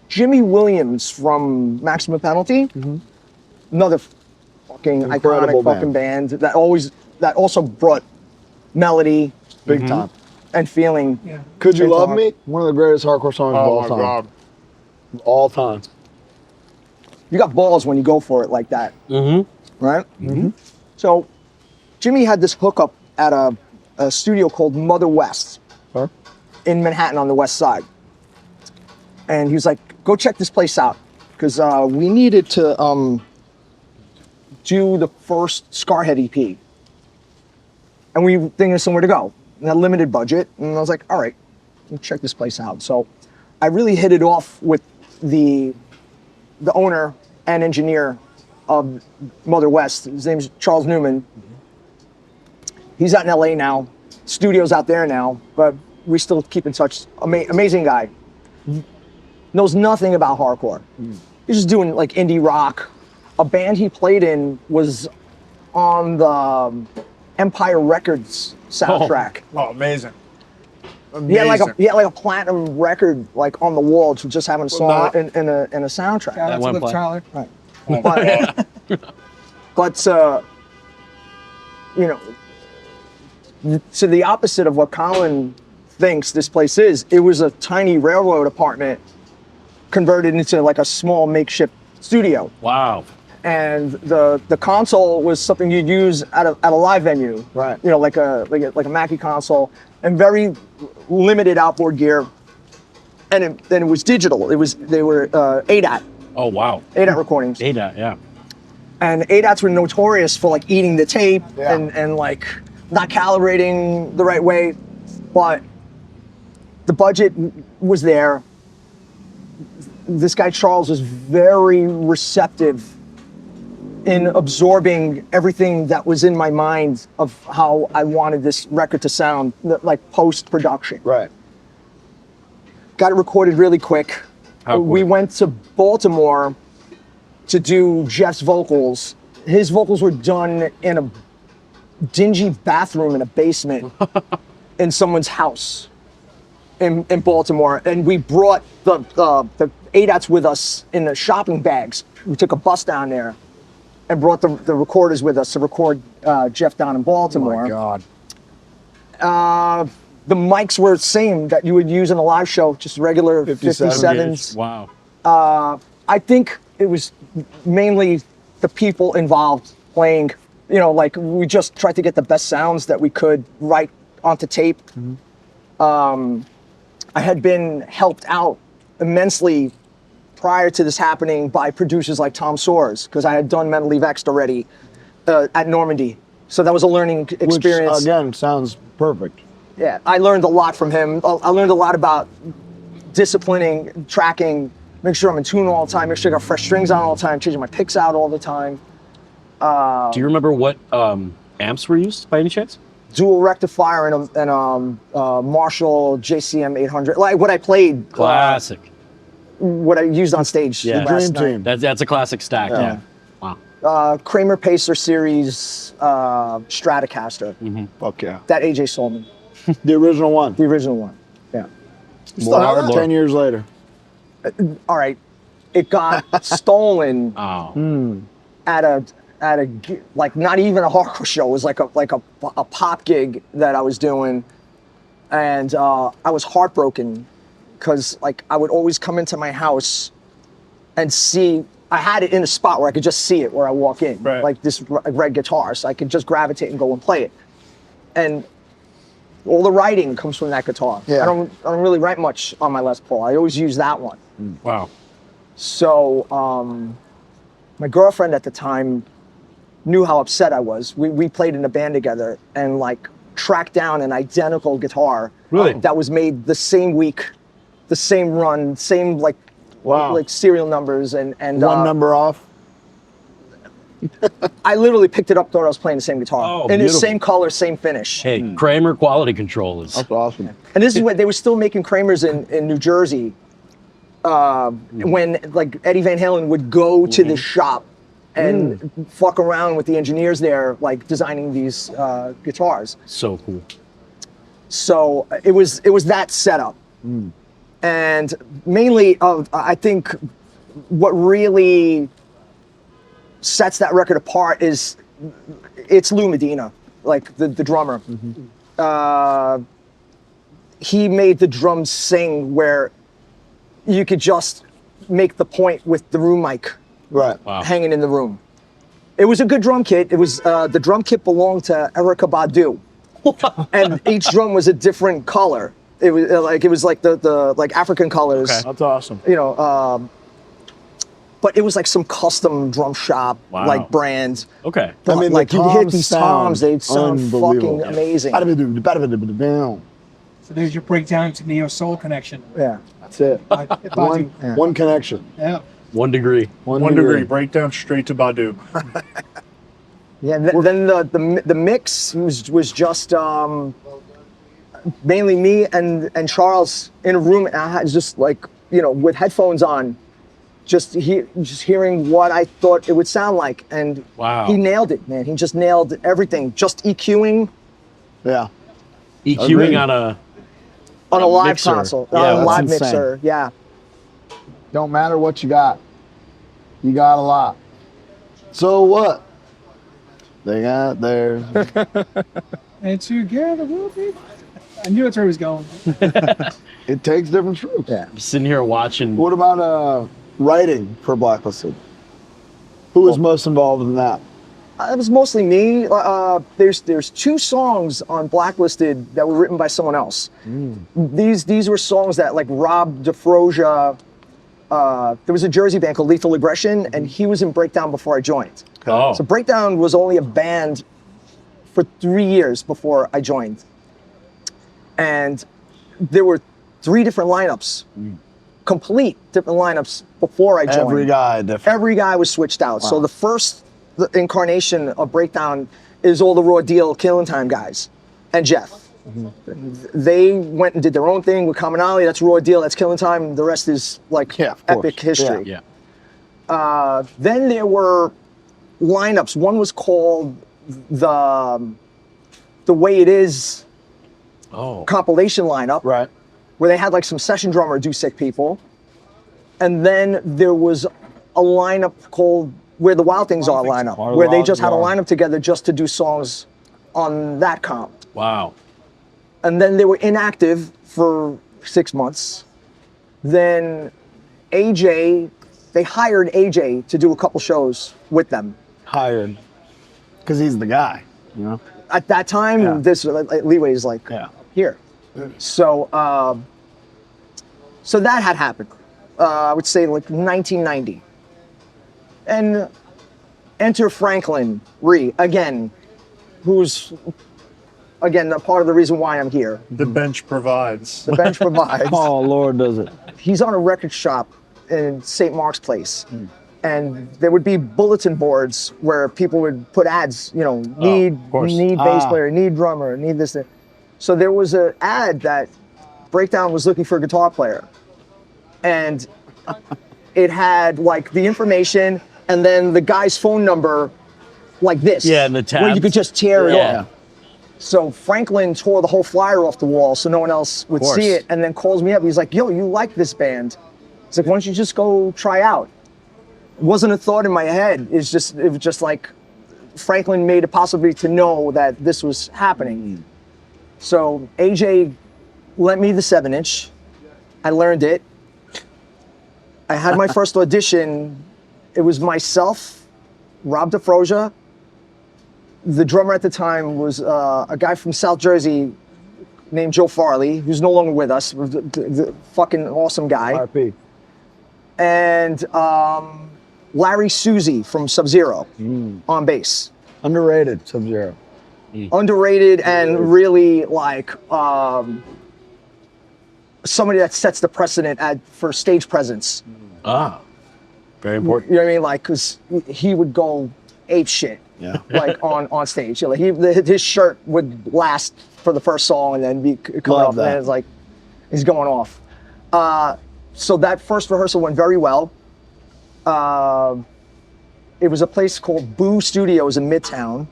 Jimmy Williams from Maximum Penalty, another fucking Incredible iconic fucking band that also brought melody Big time. and feeling. Yeah. Could You Into Love hard- Me? One of the greatest hardcore songs of Oh all my time. God. All time. You got balls when you go for it like that, right? So, Jimmy had this hookup at a studio called Mother West in Manhattan on the West Side. And he was like, go check this place out. Because we needed to do the first Scarhead EP. And we were thinking of somewhere to go. And had a limited budget. And I was like, all right, let's check this place out. So I really hit it off with the owner and engineer of Mother West. His name is Charles Newman. He's out in LA now, studios out there now, but we still keep in touch. Amazing guy. Knows nothing about hardcore. He's just doing like indie rock. A band he played in was on the Empire Records soundtrack. Oh, amazing. He had like a platinum record like on the wall, just having a song in a soundtrack. Shout out to Liv Tyler. Right. But you know, to the opposite of what Colin thinks this place is, it was a tiny railroad apartment converted into like a small makeshift studio. Wow. And the console was something you'd use at a live venue, right? You know, like a Mackie console, and very limited outboard gear. And it was digital. They were ADAT. Oh wow. ADAT recordings. ADAT, yeah. And ADATs were notorious for like eating the tape and like not calibrating the right way, but the budget was there. This guy Charles was very receptive in absorbing everything that was in my mind of how I wanted this record to sound, like post-production. Right. Got it recorded really quick. We went to Baltimore to do Jeff's vocals. His vocals were done in a dingy bathroom in a basement in someone's house in Baltimore. And we brought the ADATs with us in the shopping bags. We took a bus down there and brought the recorders with us to record Jeff down in Baltimore. Oh my God. The mics were the same that you would use in a live show, just regular 57s. Wow. I think it was mainly the people involved playing, you know, like we just tried to get the best sounds that we could right onto tape. I had been helped out immensely prior to this happening by producers like Tom Soares, because I had done Mentally Vexed already at Normandy. So that was a learning experience. Which, again, sounds perfect. Yeah, I learned a lot from him. I learned a lot about disciplining, tracking, make sure I'm in tune all the time, make sure I got fresh strings on all the time, changing my picks out all the time. Do you remember what amps were used by any chance? Dual rectifier and a Marshall JCM 800. Like what I played. Classic. What I used on stage. Yeah, last night. That's a classic stack. Yeah. Wow. Kramer Pacer Series Stratocaster. Fuck yeah. That AJ Solman. The original one. The original one. Yeah. Still have it 10 years later. All right. It got stolen Oh. at a like not even a hardcore show. It was like a pop gig that I was doing, and I was heartbroken because like I would always come into my house and see. I had it in a spot where I could just see it where I walk in, like this red guitar, so I could just gravitate and go and play it. And all the writing comes from that guitar. Yeah. I don't really write much on my Les Paul. I always use that one. Wow. So my girlfriend at the time knew how upset I was. We played in a band together and like tracked down an identical guitar that was made the same week, the same run, same like serial numbers and one number off. I literally picked it up, thought I was playing the same guitar. Oh, and it's beautiful. same color, same finish. Hey, Kramer quality control is. That's awesome. And this is when they were still making Kramers in New Jersey. When like Eddie Van Halen would go to the shop and fuck around with the engineers there, like designing these guitars. So cool. So it was that setup. And mainly, I think what really sets that record apart is it's Lou Medina, like the drummer. He made the drums sing where you could just make the point with the room mic hanging in the room. It was a good drum kit. It was the drum kit belonged to Erykah Badu, and each drum was a different color. It was like the like African colors. Okay. That's awesome. You know, but it was like some custom drum shop like brand. Okay. But I mean, like the you hit toms these sound toms, they sound unbelievable. fucking amazing. So there's your breakdown to Neo Soul connection. Yeah, that's it. One connection. Yeah. 1 degree. One degree. Breakdown straight to Badu. Yeah. Then the mix was just mainly me and Charles in a room, and I had just like, you know, with headphones on, just hearing what I thought it would sound like, and Wow. he nailed it, man. He just nailed everything. Just EQing. Yeah. EQing on a live mixer. console, Yeah, on a that's live insane. mixer. Yeah. Don't matter what you got. You got a lot. So what? They got theirs. And together we'll be. I knew that's where he was going. It takes different fruits. Yeah. I'm sitting here watching. What about writing for Blacklisted? Who was most involved in that? It was mostly me. There's 2 songs on Blacklisted that were written by someone else. These were songs that like Rob DeFrosia. There was a Jersey band called Lethal Aggression, and he was in Breakdown before I joined. Oh. So Breakdown was only a band for 3 years before I joined, and there were 3 different lineups, complete different lineups before I joined. Every guy different. Every guy was switched out. Wow. So the first incarnation of Breakdown is all the Raw Deal, Killing Time guys, and Jeff. They went and did their own thing with Commonality. That's Raw Deal, that's Killing Time. The rest is like Yeah, of course. epic history. Yeah. Then there were lineups. One was called the Way It Is Oh. compilation lineup, Right. where they had like some session drummer do Sick People. And then there was a lineup called Where the Wild Things Are lineup, Where the where they Wild just had a Things Are. lineup together just to do songs on that comp. Wow. And then they were inactive for 6 months. Then AJ, they hired AJ to do a couple shows with them. Hired. Because he's the guy, you know? At that time, Yeah. this Leeway is like here. So, so that had happened. I would say like 1990. And enter Franklin Rhee again, who's again a part of the reason why I'm here. The bench provides. The bench provides. Oh, Lord, does it. He's on a record shop in St. Mark's Place. And there would be bulletin boards where people would put ads, you know, need bass player, need drummer, need this. Thing. So there was an ad that Breakdown was looking for a guitar player. And it had like the information and then the guy's phone number like this. Yeah, and the tabs. Where you could just tear it Yeah. off. So Franklin tore the whole flyer off the wall so no one else would course. see it, and then calls me up. He's like, yo, you like this band. He's like, why don't you just go try out? It wasn't a thought in my head. It was just like Franklin made it possible to know that this was happening. So AJ lent me the 7-inch. I learned it. I had my first audition. It was myself, Rob DeFrosia. The drummer at the time was a guy from South Jersey named Joe Farley, who's no longer with us. The fucking awesome guy. RP. And Larry Suzy from Sub-Zero on bass. Underrated Sub-Zero. Underrated and really like somebody that sets the precedent for stage presence. Ah. Very important. You know what I mean? Like, cause he would go ape shit. Yeah. Like on stage. You know, his shirt would last for the first song and then be coming off, and then it's like he's going off. So that first rehearsal went very well. It was a place called Boo Studios in Midtown,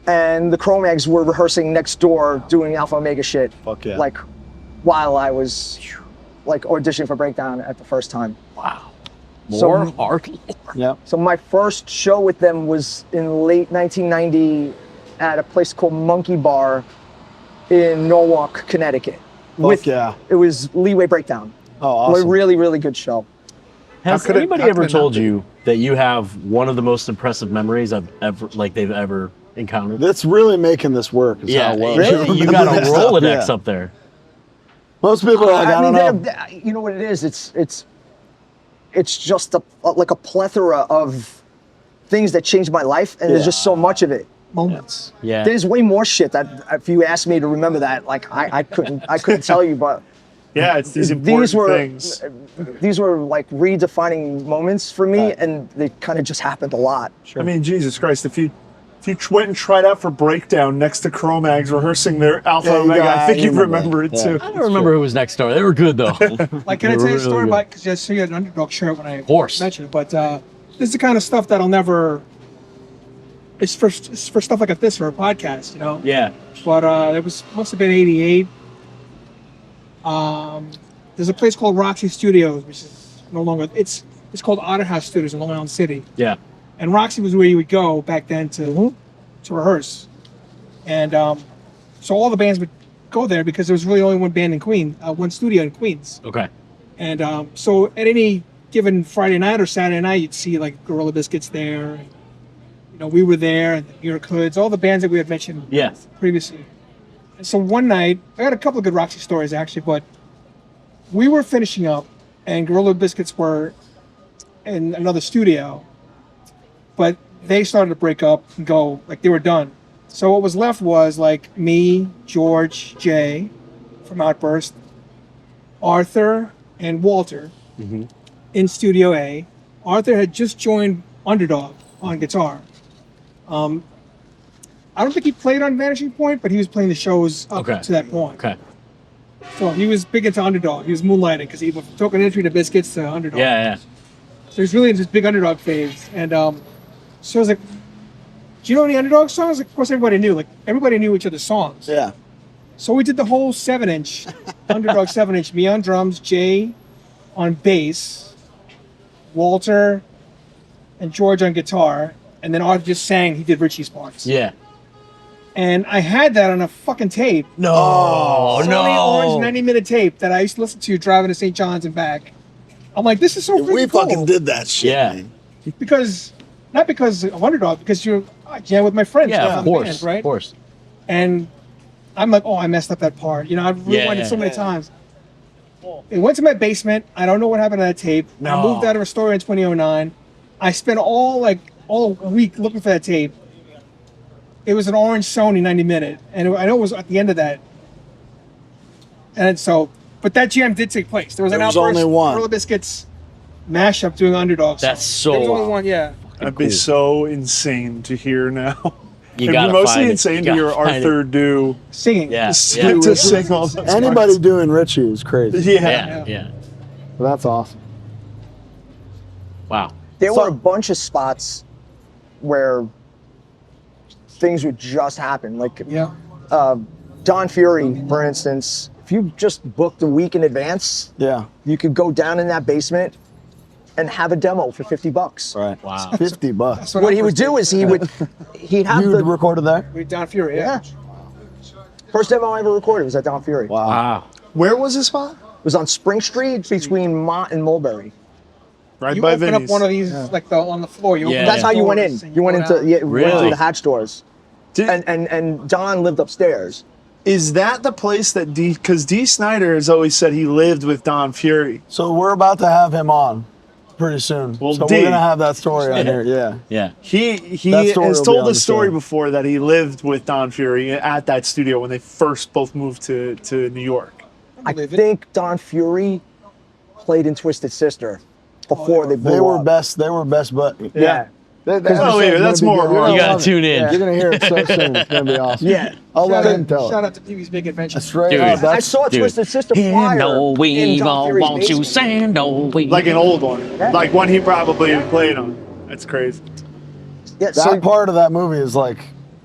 and the CRO-MAGS were rehearsing next door doing Alpha Omega shit. Fuck yeah. Like while I was like auditioning for Breakdown at the first time. Wow. So- More HardLore. Yeah. So my first show with them was in late 1990 at a place called Monkey Bar in Norwalk, Connecticut. Yeah. It was Leeway Breakdown. Oh, awesome. A really, really good show. Has could it- anybody how ever could it told not be? you that you have one of the most impressive memories they've ever encountered? That's really making this work. Is Yeah, how well really? You got a Rolodex up there. Most people are like, I don't know. mean, you know what it is? It's just like a plethora of things that changed my life, and there's just so much of it. Moments. Yeah. There's way more shit that if you asked me to remember that, like I couldn't tell you, but Yeah, it's these important things. these were like redefining moments for me, and they kind of just happened a lot. I mean, Jesus Christ, if you If you went and tried out for Breakdown next to CRO-MAGS rehearsing their Alpha Yeah, Omega, yeah, I think I you'd remember remember it that. too. Yeah. I don't remember who was next door. They were good though. Like, can I tell you a story about? Because I saw you had an Underdog shirt when I mentioned it, but this is the kind of stuff that'll never. It's for stuff like this for a podcast, you know. Yeah. But it must have been '88. There's a place called Roxy Studios, which is no longer. It's called Otter House Studios in Long Island City. Yeah. And Roxy was where you would go back then to rehearse. And so all the bands would go there because there was really only one band in Queens, one studio in Queens. Okay. And so at any given Friday night or Saturday night, you'd see like Gorilla Biscuits there. And, you know, we were there, and the New York Hoods, all the bands that we had mentioned previously. And so one night, I got a couple of good Roxy stories actually, but we were finishing up, and Gorilla Biscuits were in another studio, but they started to break up and go, like they were done. So what was left was like me, George, Jay from Outburst, Arthur, and Walter in Studio A. Arthur had just joined Underdog on guitar. I don't think he played on Vanishing Point, but he was playing the shows up to that point. Okay. So he was big into Underdog. He was moonlighting because he went from Token Entry to Biscuits to Underdog. Yeah. So he's really into this big Underdog phase. And so I was like, do you know any Underdog songs? Like, of course, everybody knew. Like, everybody knew each other's songs. Yeah. So we did the whole 7-inch, Underdog 7-inch. Me on drums, Jay on bass, Walter and George on guitar, and then Arthur just sang. He did Richie's parts. Yeah. And I had that on a fucking tape. No, Sony Orange 90-minute tape that I used to listen to driving to St. John's and back. I'm like, this is so freaking We cool. fucking did that shit. Yeah. Man. Not because of Underdog, because I jam with my friends. Yeah, in of the course. band, right? Of course. And I'm like, oh, I messed up that part. You know, I've rewound it so many times. It went to my basement. I don't know what happened to that tape. I moved out of Astoria in 2009. I spent all week looking for that tape. It was an orange Sony 90-minute, and I know it was at the end of that. And so, but that jam did take place. There was an Outburst, only one. Gorilla Biscuits mashup doing Underdog. That's so There was only one, yeah. That'd be so insane to hear now. You It'd gotta be mostly find it. insane You to hear gotta find Arthur do singing. Yeah. to sing all those Anybody parts. doing Richie is crazy. Yeah. Well, that's awesome. Wow. There were a bunch of spots where things would just happen. Like Don Fury, for instance, if you just booked a week in advance, you could go down in that basement and have a demo for $50. Right. Wow. $50. What he would do is he'd have You recorded that? With Don Fury, yeah. First demo I ever recorded was at Don Fury. Wow. Where was this spot? It was on Spring Street between Mott and Mulberry. Right You by open Vinny's. up one of these, like on the floor. You open That's the how you went doors in. and You went go into down. went Really? through the hatch doors. And Don lived upstairs. Is that the place that because D. Snyder has always said he lived with Don Fury. So we're about to have him on pretty soon. Well, so D. we're gonna have that story on here. Yeah. Yeah. He That story has will be told on the the story show. before that he lived with Don Fury at that studio when they first both moved to New York. I think Don Fury played in Twisted Sister before they blew They were up. best. They were best, but Yeah. That's more. You gotta tune in. You're gonna hear it so soon. It's gonna be awesome. Yeah. I'll let him Shout tell out it. to Pee-wee's Big Adventure. Straight Dude. up. I saw Twisted Sister flyer in Don Fury's basement. sandal? Like an old one, like one he probably played on. That's crazy. Yeah, That part of that movie is like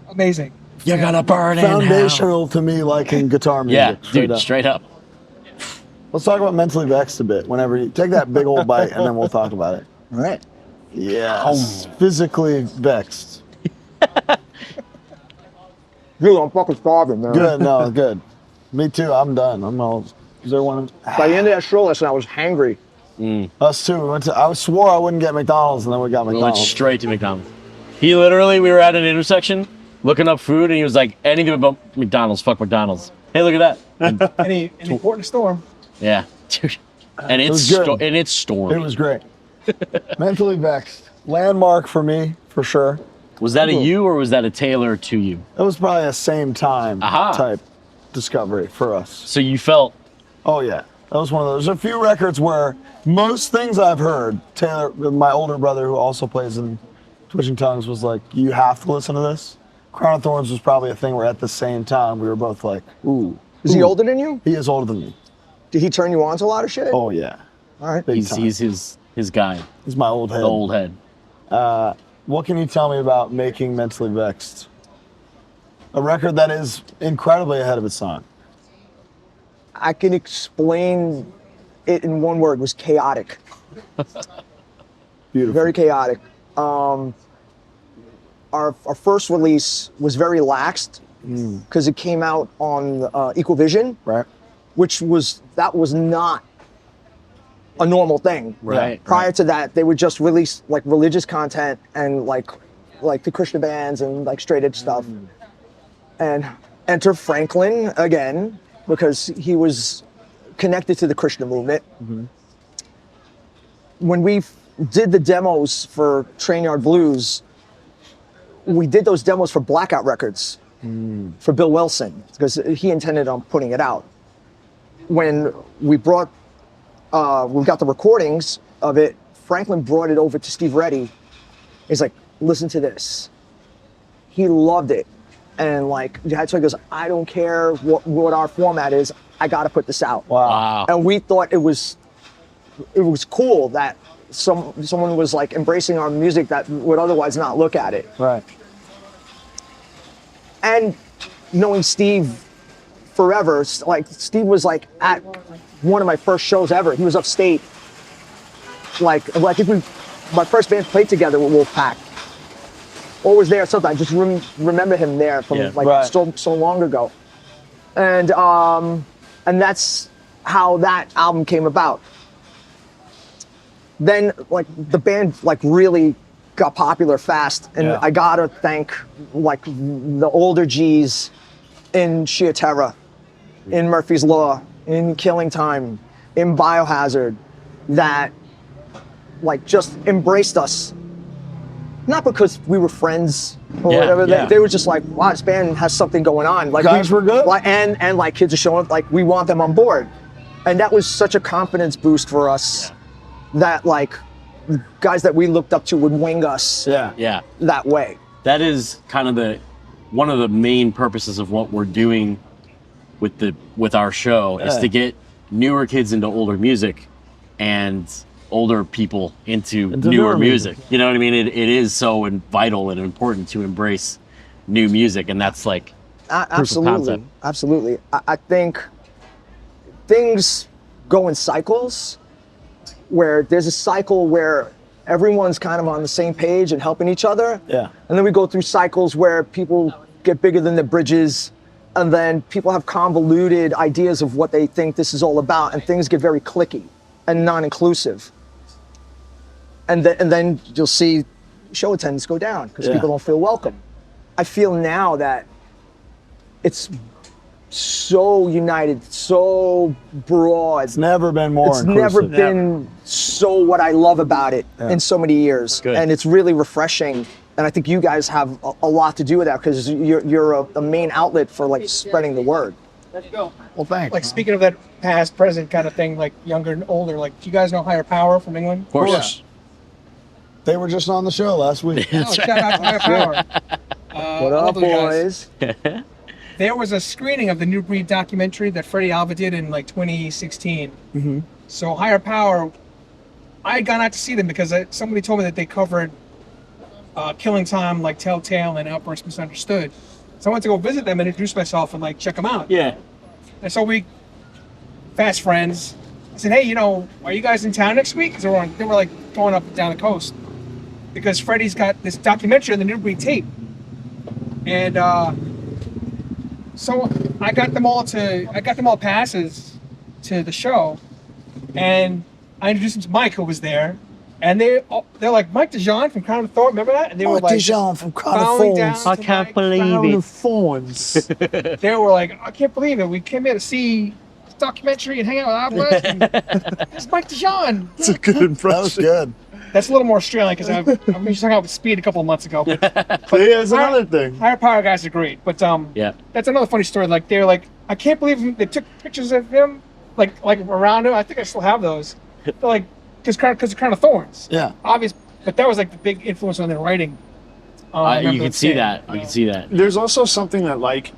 Amazing. You gotta burn in hell. foundational to me, like in guitar music. Yeah, dude, straight up. Let's talk about Mentally Vexed a bit. Whenever you take that big old bite, and then we'll talk about it. All right. Yes. Physically vexed. Dude, I'm fucking starving, man. Good. No, good. Me too. I'm done. I'm all. Is there one? By the end of that show last night, I was hangry. Us too. We went to. I swore I wouldn't get McDonald's, and then we got We went McDonald's. straight to McDonald's. We were at an intersection looking up food, and he was like, anything about McDonald's, fuck McDonald's. Hey, look at that. An important storm. Yeah, dude. And It was it's good. It stormy. was great. Mentally Vexed. Landmark for me, for sure. Was that a you or was that a Taylor to you? It was probably a same time Aha. type discovery for us. So you felt Oh yeah, that was one of those. There's a few records where most things I've heard, Taylor, my older brother who also plays in Twitching Tongues was like, you have to listen to this. Crown of Thorns was probably a thing where at the same time we were both like, ooh. Is he older than you? He is older than me. Did he turn you on to a lot of shit? Oh yeah. All right. Big He's time. his guy. He's my old head. The old head. What can you tell me about making Mentally Vexed? A record that is incredibly ahead of its time. I can explain it in one word. It was chaotic. Beautiful. Very chaotic. Our first release was very laxed because it came out on Equal Vision, right? Which was not a normal thing. Right. Prior to that, they would just release like religious content and like the Krishna bands and like straight edge stuff. And enter Franklin again because he was connected to the Krishna movement. When we did the demos for Trainyard Blues, we did those demos for Blackout Records for Bill Wilson because he intended on putting it out. When we got the recordings of it, Franklin brought it over to Steve Reddy. He's like, listen to this. He loved it. And like, he goes, I don't care what our format is, I gotta put this out. Wow. And we thought it was cool that someone was like embracing our music that would otherwise not look at it. Right. And knowing Steve forever, like Steve was like at one of my first shows ever. He was upstate. Like if my first band played together with Wolfpack. Or was there something. I just remember him there from so long ago. And that's how that album came about. Then like the band like really got popular fast, and I gotta thank like the older G's in Sheer Terror, in Murphy's Law, in Killing Time, in Biohazard, that like just embraced us. Not because we were friends or whatever. They were just like, wow, this band has something going on. Like guys were good. Like, and like kids are showing up, like we want them on board. And that was such a confidence boost for us that like guys that we looked up to would wing us that way. That is kind of one of the main purposes of what we're doing with our show is to get newer kids into older music and older people into newer music. You know what I mean? It is so vital and important to embrace new music, and that's like absolutely. I think things go in cycles, where there's a cycle where everyone's kind of on the same page and helping each other. Yeah. And then we go through cycles where people get bigger than the bridges, and then people have convoluted ideas of what they think this is all about, and things get very cliquey and non-inclusive. And then you'll see show attendance go down because people don't feel welcome. I feel now that it's so united, so broad. It's never been more It's inclusive. never been so what I love about it in so many years. Good. And it's really refreshing. And I think you guys have a lot to do with that because you're a main outlet for like spreading the word. Let's go. Well, thanks. Like speaking of that past, present kind of thing, like younger and older, like do you guys know Higher Power from England? Of course. They were just on the show last week. Oh, shout out to Higher Power. What up, boys? There was a screening of the New Breed documentary that Freddie Alva did in like 2016. So Higher Power, I had gone out to see them because somebody told me that they covered Killing Time, like Telltale and Outburst Misunderstood. So I went to go visit them and introduce myself and like check them out. Yeah. And so we, fast friends, I said, hey, are you guys in town next week? Because they were like going up and down the coast. Because Freddie's got this documentary on the New Breed tape. And so I got them all passes to the show. And I introduced them to Mike, who was there. And they're like, Mike Dijan from Crown of Thornz, remember that? And they were like, Dijan from Crown of bowing Thornz. down I to can't Mike, believe Crown it. of Thorns. They were like, I can't believe it. We came here to see this documentary and hang out with Outburst. It's Mike Dijan. It's a good impression. That was good. That's a little more Australian because I just hung out with Speed a couple of months ago. But That's another thing. Higher Power guys are great. But that's another funny story. Like they're like, I can't believe they took pictures of him, like around him. I think I still have those. They're like, because Crown of Thorns. Yeah. Obvious. But that was like the big influence on their writing. I You remember can see seeing, that. you You know. can see that. There's also something that like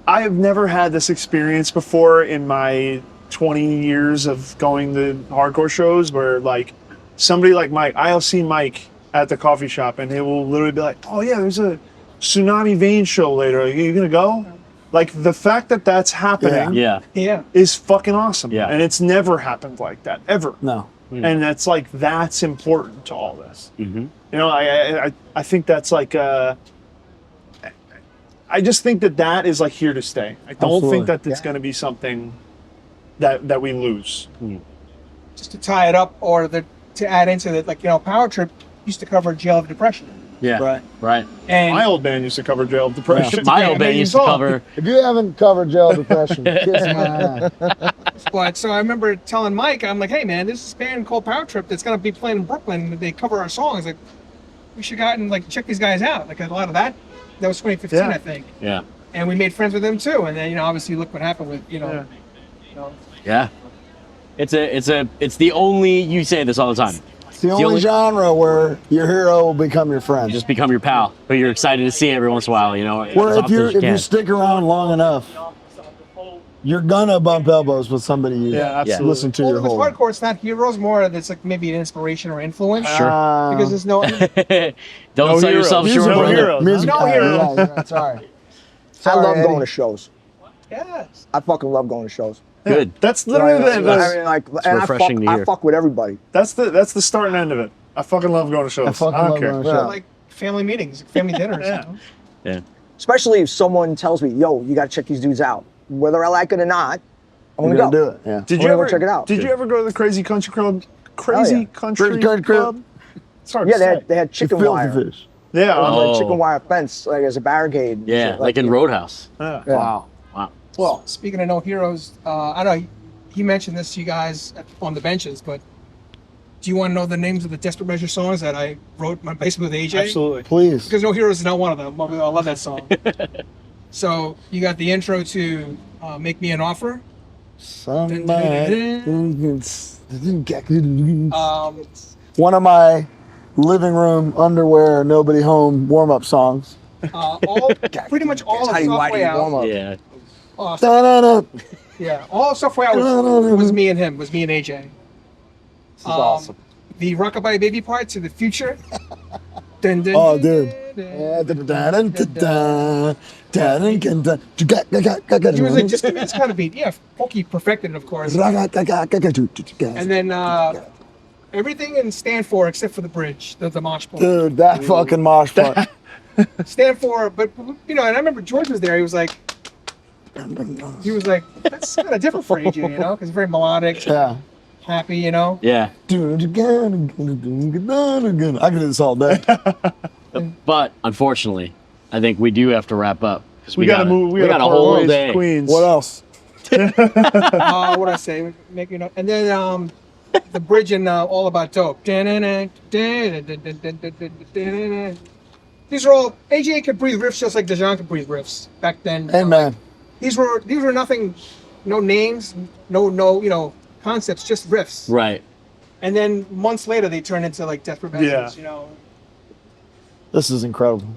I have never had this experience before in my 20 years of going to hardcore shows where like somebody like Mike, I'll see Mike at the coffee shop and he will literally be like, oh yeah, there's a Tsunami Vein show later. Are you gonna go? Like the fact that that's happening Yeah. is fucking awesome. Yeah. And it's never happened like that, ever. No. And that's like, that's important to all this. Mm-hmm. You know, I think that's like, I just think that that is like here to stay. I don't Absolutely. think that it's going to be something that we lose. Just to tie it up, or to add into it, like, you know, Power Trip used to cover Jail of Depression. Yeah. Right. And My old band used to cover Jail of Depression. My old band used to cover. If you haven't covered Jail Depression, kiss my ass. But so I remember telling Mike, I'm like, hey man, there's this band called Power Trip that's gonna be playing in Brooklyn. They cover our songs. Like, we should go out and like check these guys out. Like a lot of that was 2015, I think. Yeah. And we made friends with them too. And then, you know, obviously look what happened with, you know, Yeah. It's the only, you say this all the time. It's the only genre where your hero will become your friend. Just become your pal, but you're excited to see it every once in a while, you know. Where as if often you as if can. you stick around long enough, you're gonna bump elbows with somebody you listen to your with whole. hardcore, it's not heroes, more that's like maybe an inspiration or influence. Sure. Because there's no Don't sell yourself short, No brother. heroes. Music, No hero. yeah, sorry. I love Eddie. going to shows. Yes. I fucking love going to shows. Good. That's literally I the mean, like, and refreshing to I hear. fuck with everybody. that's the start and end of it. I fucking love going to shows. I fucking don't love care. going to Yeah. shows. like family meetings, family dinners. Yeah. You know? Yeah. Especially if someone tells me, yo, you gotta check these dudes out. Whether I like it or not, I'm You're gonna gonna go. do it. Yeah. Did I'm you gonna go ever check it out. Did you ever go to the Crazy Country Club? yeah. Country Country Club. It's hard Yeah, to they say. had You chicken filthy wire. fish. Yeah. Oh. Like chicken wire fence, like as a barricade. and Yeah, shit, like in Roadhouse. Yeah. Wow. Wow. Well, speaking of no heroes, I know he mentioned this to you guys on the benches, but do you want to know the names of the Desperate Measure songs that I wrote my basement with AJ? Absolutely. Please. Because No Heroes is not one of them. I love that song. So you got the intro to Make Me an Offer. Somebody. Um, One of my living room underwear, nobody home warm up songs. pretty much all of Software Out. Yeah. Da-da-da. Yeah, all of Software Out was me and him, was me and AJ. This is awesome. The Rockabye Baby part to the future. Dun, dun, Oh, dun, dude. dun, dun, dun. He He was like, just give me this kind of beat. Yeah, Pokey perfected it, of course. And then everything in Stand For except for the bridge, the mosh part. Dude, that fucking mosh part. Stand For, but you know, and I remember George was there. He was like, that's kind of different for AJ, you know, because very melodic, Yeah. happy, you know. Yeah. I can do this all day. But unfortunately, I think we do have to wrap up. 'cause We gotta move. We got a whole day. Queens. What else? What I say? Make it up. And then the bridge in All About Dope. These are all AJ could breathe riffs just like Dijan could breathe riffs back then. Hey, man. These were nothing, no names, no you know, concepts, just riffs. Right. And then months later they turned into like Desperate Measures, you know. This is incredible.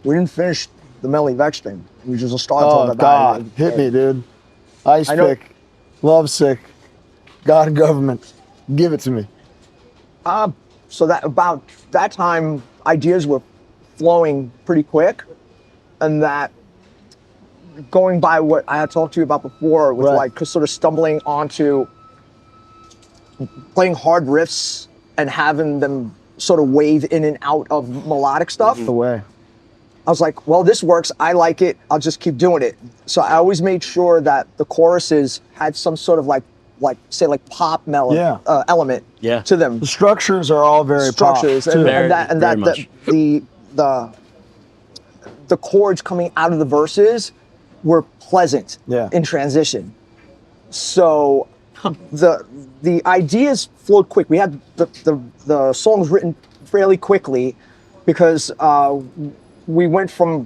We didn't finish the Melly Vex thing. We just started Oh, talking about God. it. Hit me, dude. Ice I know- pick. Love sick. God and government. Give it to me. So that about that time, ideas were flowing pretty quick, and that going by what I had talked to you about before, with Right. like sort of stumbling onto playing hard riffs and having them sort of wave in and out of melodic stuff. The way. I was like, well, this works. I like it. I'll just keep doing it. So I always made sure that the choruses had some sort of like say pop melody element to them. The structures are all very structures pop, too. and that the chords coming out of the verses were pleasant in transition. So the ideas flowed quick. We had the songs written fairly quickly because we went from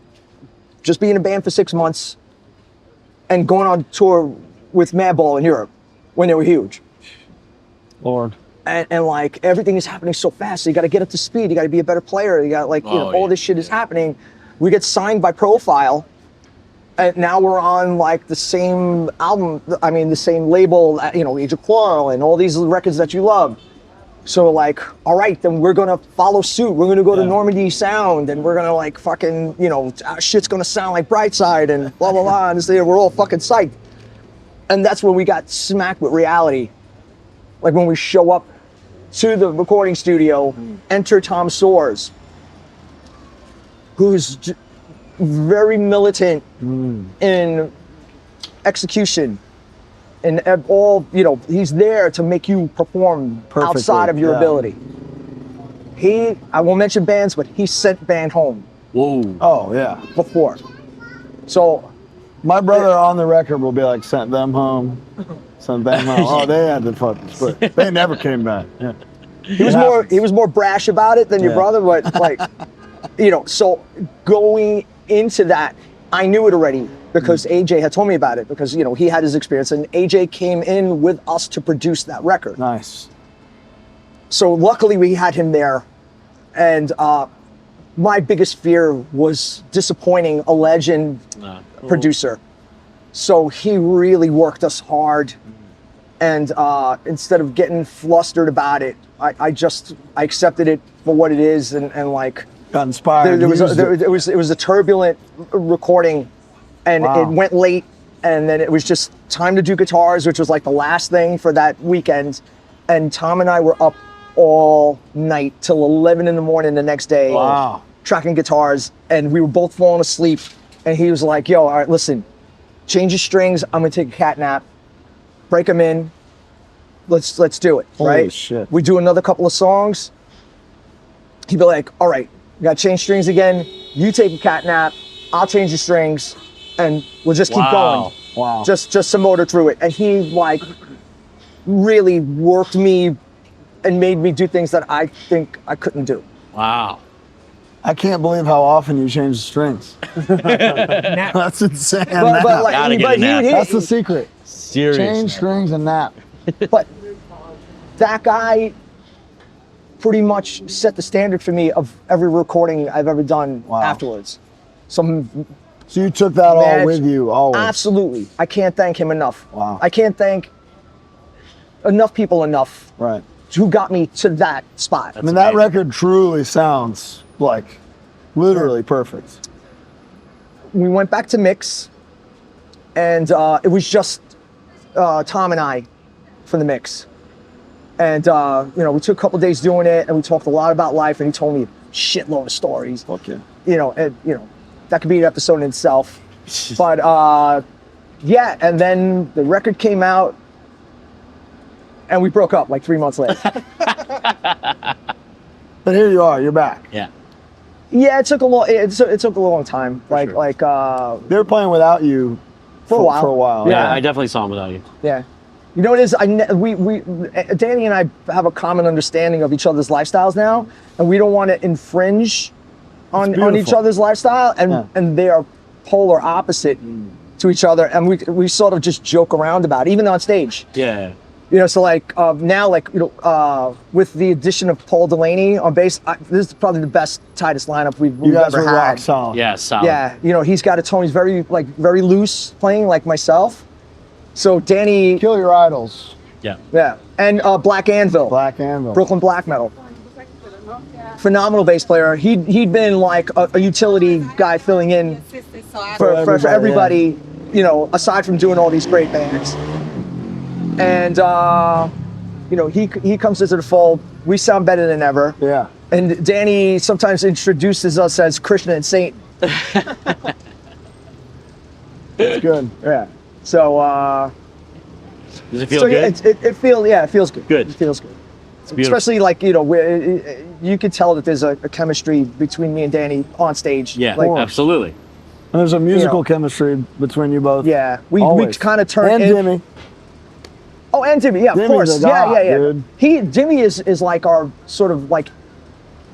just being a band for 6 months and going on tour with Madball in Europe when they were huge. Lord. And like everything is happening so fast. So you got to get up to speed. You got to be a better player. You got like, you know, all this shit is happening. We get signed by Profile, and now we're on like the same album. I mean, the same label. You know, Age of QUARREL and all these records that you love. So like, all right, then we're gonna follow suit. We're gonna go to Normandy Sound, and we're gonna like fucking, you know, our shit's gonna sound like Brightside and blah blah blah. And we're all fucking psyched. And that's when we got smacked with reality. Like when we show up to the recording studio, enter Tom Soares, who's very militant in execution. And all, you know, he's there to make you perform outside of your ability. I won't mention bands, but he sent band home. Whoa. Oh, yeah. Before. So. My brother on the record will be like, sent them home. Sent them home. Oh, they had to fucking split. They never came back. Yeah. He was more brash about it than your brother, but like, you know, so going into that, I knew it already. Because AJ had told me about it, because, you know, he had his experience, and AJ came in with us to produce that record. Nice. So luckily we had him there, and my biggest fear was disappointing a legend producer. So he really worked us hard, and instead of getting flustered about it, I accepted it for what it is, and like got inspired. It was a turbulent recording. And it went late, and then it was just time to do guitars, which was like the last thing for that weekend. And Tom and I were up all night till 11 in the morning the next day, tracking guitars, and we were both falling asleep. And he was like, yo, all right, listen, change your strings. I'm gonna take a cat nap, break them in. Let's do it, Holy right? Shit. We do another couple of songs. He'd be like, all right, we gotta change strings again. You take a cat nap, I'll change the strings. And we'll just keep going. Wow. Just to motor through it. And he like really worked me and made me do things that I think I couldn't do. Wow. I can't believe how often you change the strings. That's insane. But like, that's the secret. Seriously. Change strings and nap. But that guy pretty much set the standard for me of every recording I've ever done afterwards. So you took that all with you, always? Absolutely. I can't thank him enough. Wow. I can't thank enough people enough. Right. Who got me to that spot. I mean, that record truly sounds like literally perfect. We went back to mix, and it was just Tom and I for the mix. And you know, we took a couple days doing it, and we talked a lot about life, and he told me a shitload of stories. Okay. You know, that could be an episode in itself. But yeah, and then the record came out, and we broke up like 3 months later. But here you are, you're back. Yeah. Yeah, it took a long time. For like they were playing without you for a while. For a while. Yeah, I definitely saw him without you. Yeah. You know what it is? Danny and I have a common understanding of each other's lifestyles now, and we don't want to infringe on each other's lifestyle, and they are polar opposite to each other, and we sort of just joke around about it, even on stage. Yeah. You know, so like now, like, you know, with the addition of Paul Delaney on bass, this is probably the best, tightest lineup we've ever had. Rock solid. Yeah, solid. Yeah, you know, he's got a tone. He's very loose playing, like myself. So Danny, Kill Your Idols. Yeah. Yeah, and Black Anvil. Black Anvil. Brooklyn Black Metal. Phenomenal bass player. He'd been like a utility guy filling in for everybody, you know, aside from doing all these great bands. And you know, he comes into the fold. We sound better than ever. Yeah. And Danny sometimes introduces us as Krishna and Saint. It's good. Yeah. So does it feel good? It feels good. Good. It feels good. It's beautiful. Especially like, you know, you could tell that there's a chemistry between me and Danny on stage. Yeah, like, absolutely. And there's a musical chemistry between you both. Yeah, we kind of And turned Jimmy. Oh, and Jimmy, yeah, of Jimmy's course. a god, dude. Jimmy is like our sort of like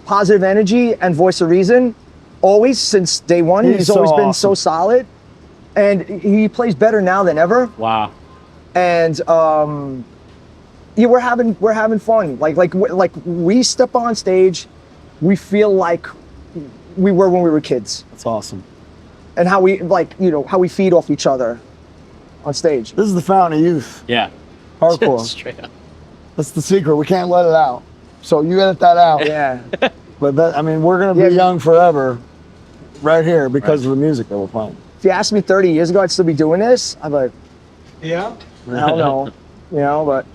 positive energy and voice of reason, always since day one. He's always been so solid, and he plays better now than ever. Wow. And Yeah, we're having fun. Like we step on stage, we feel like we were when we were kids. That's awesome. And how we how we feed off each other on stage. This is the fountain of youth. Yeah. Hardcore. Straight up. That's the secret. We can't let it out. So you edit that out. Yeah. But that, I mean, we're gonna be young forever, right here because of the music that we're playing. If you asked me 30 years ago, I'd still be doing this. I'm like, Yeah. I don't know, but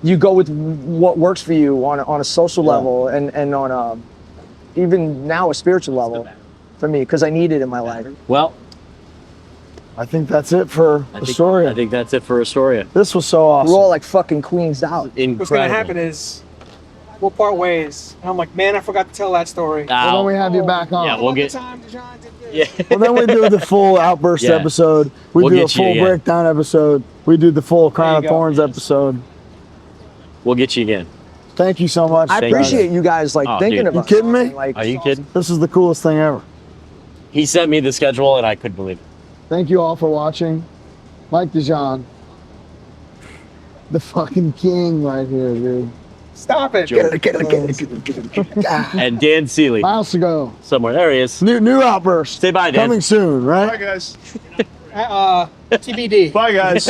you go with what works for you on a social level and on a even now a spiritual level for me because I need it in my life. Well, I think that's it for Astoria. I think that's it for Astoria. This was so awesome. We're all like fucking queens out. Incredible. What's gonna happen is we'll part ways. And I'm like, man, I forgot to tell that story. Well, then we have you back on. Yeah, we'll get. Yeah. Well, then we do the full Outburst Yeah. episode. We We'll do a get you full again. breakdown episode. We do the full Crown of There you go. Thorns episode. We'll get you again. Thank you so much. I Thank appreciate you guys like Oh, thinking dude. about You kidding me? something, Like, Are you kidding? This is the coolest thing ever. He sent me the schedule and I couldn't believe it. Thank you all for watching. Mike Dijan, the fucking king right here, dude. Stop it. And Dan Seeley, Miles to go. somewhere. There he is. New Outburst. Say bye, Dan. Coming soon, right? Bye, guys. TBD. Bye, guys.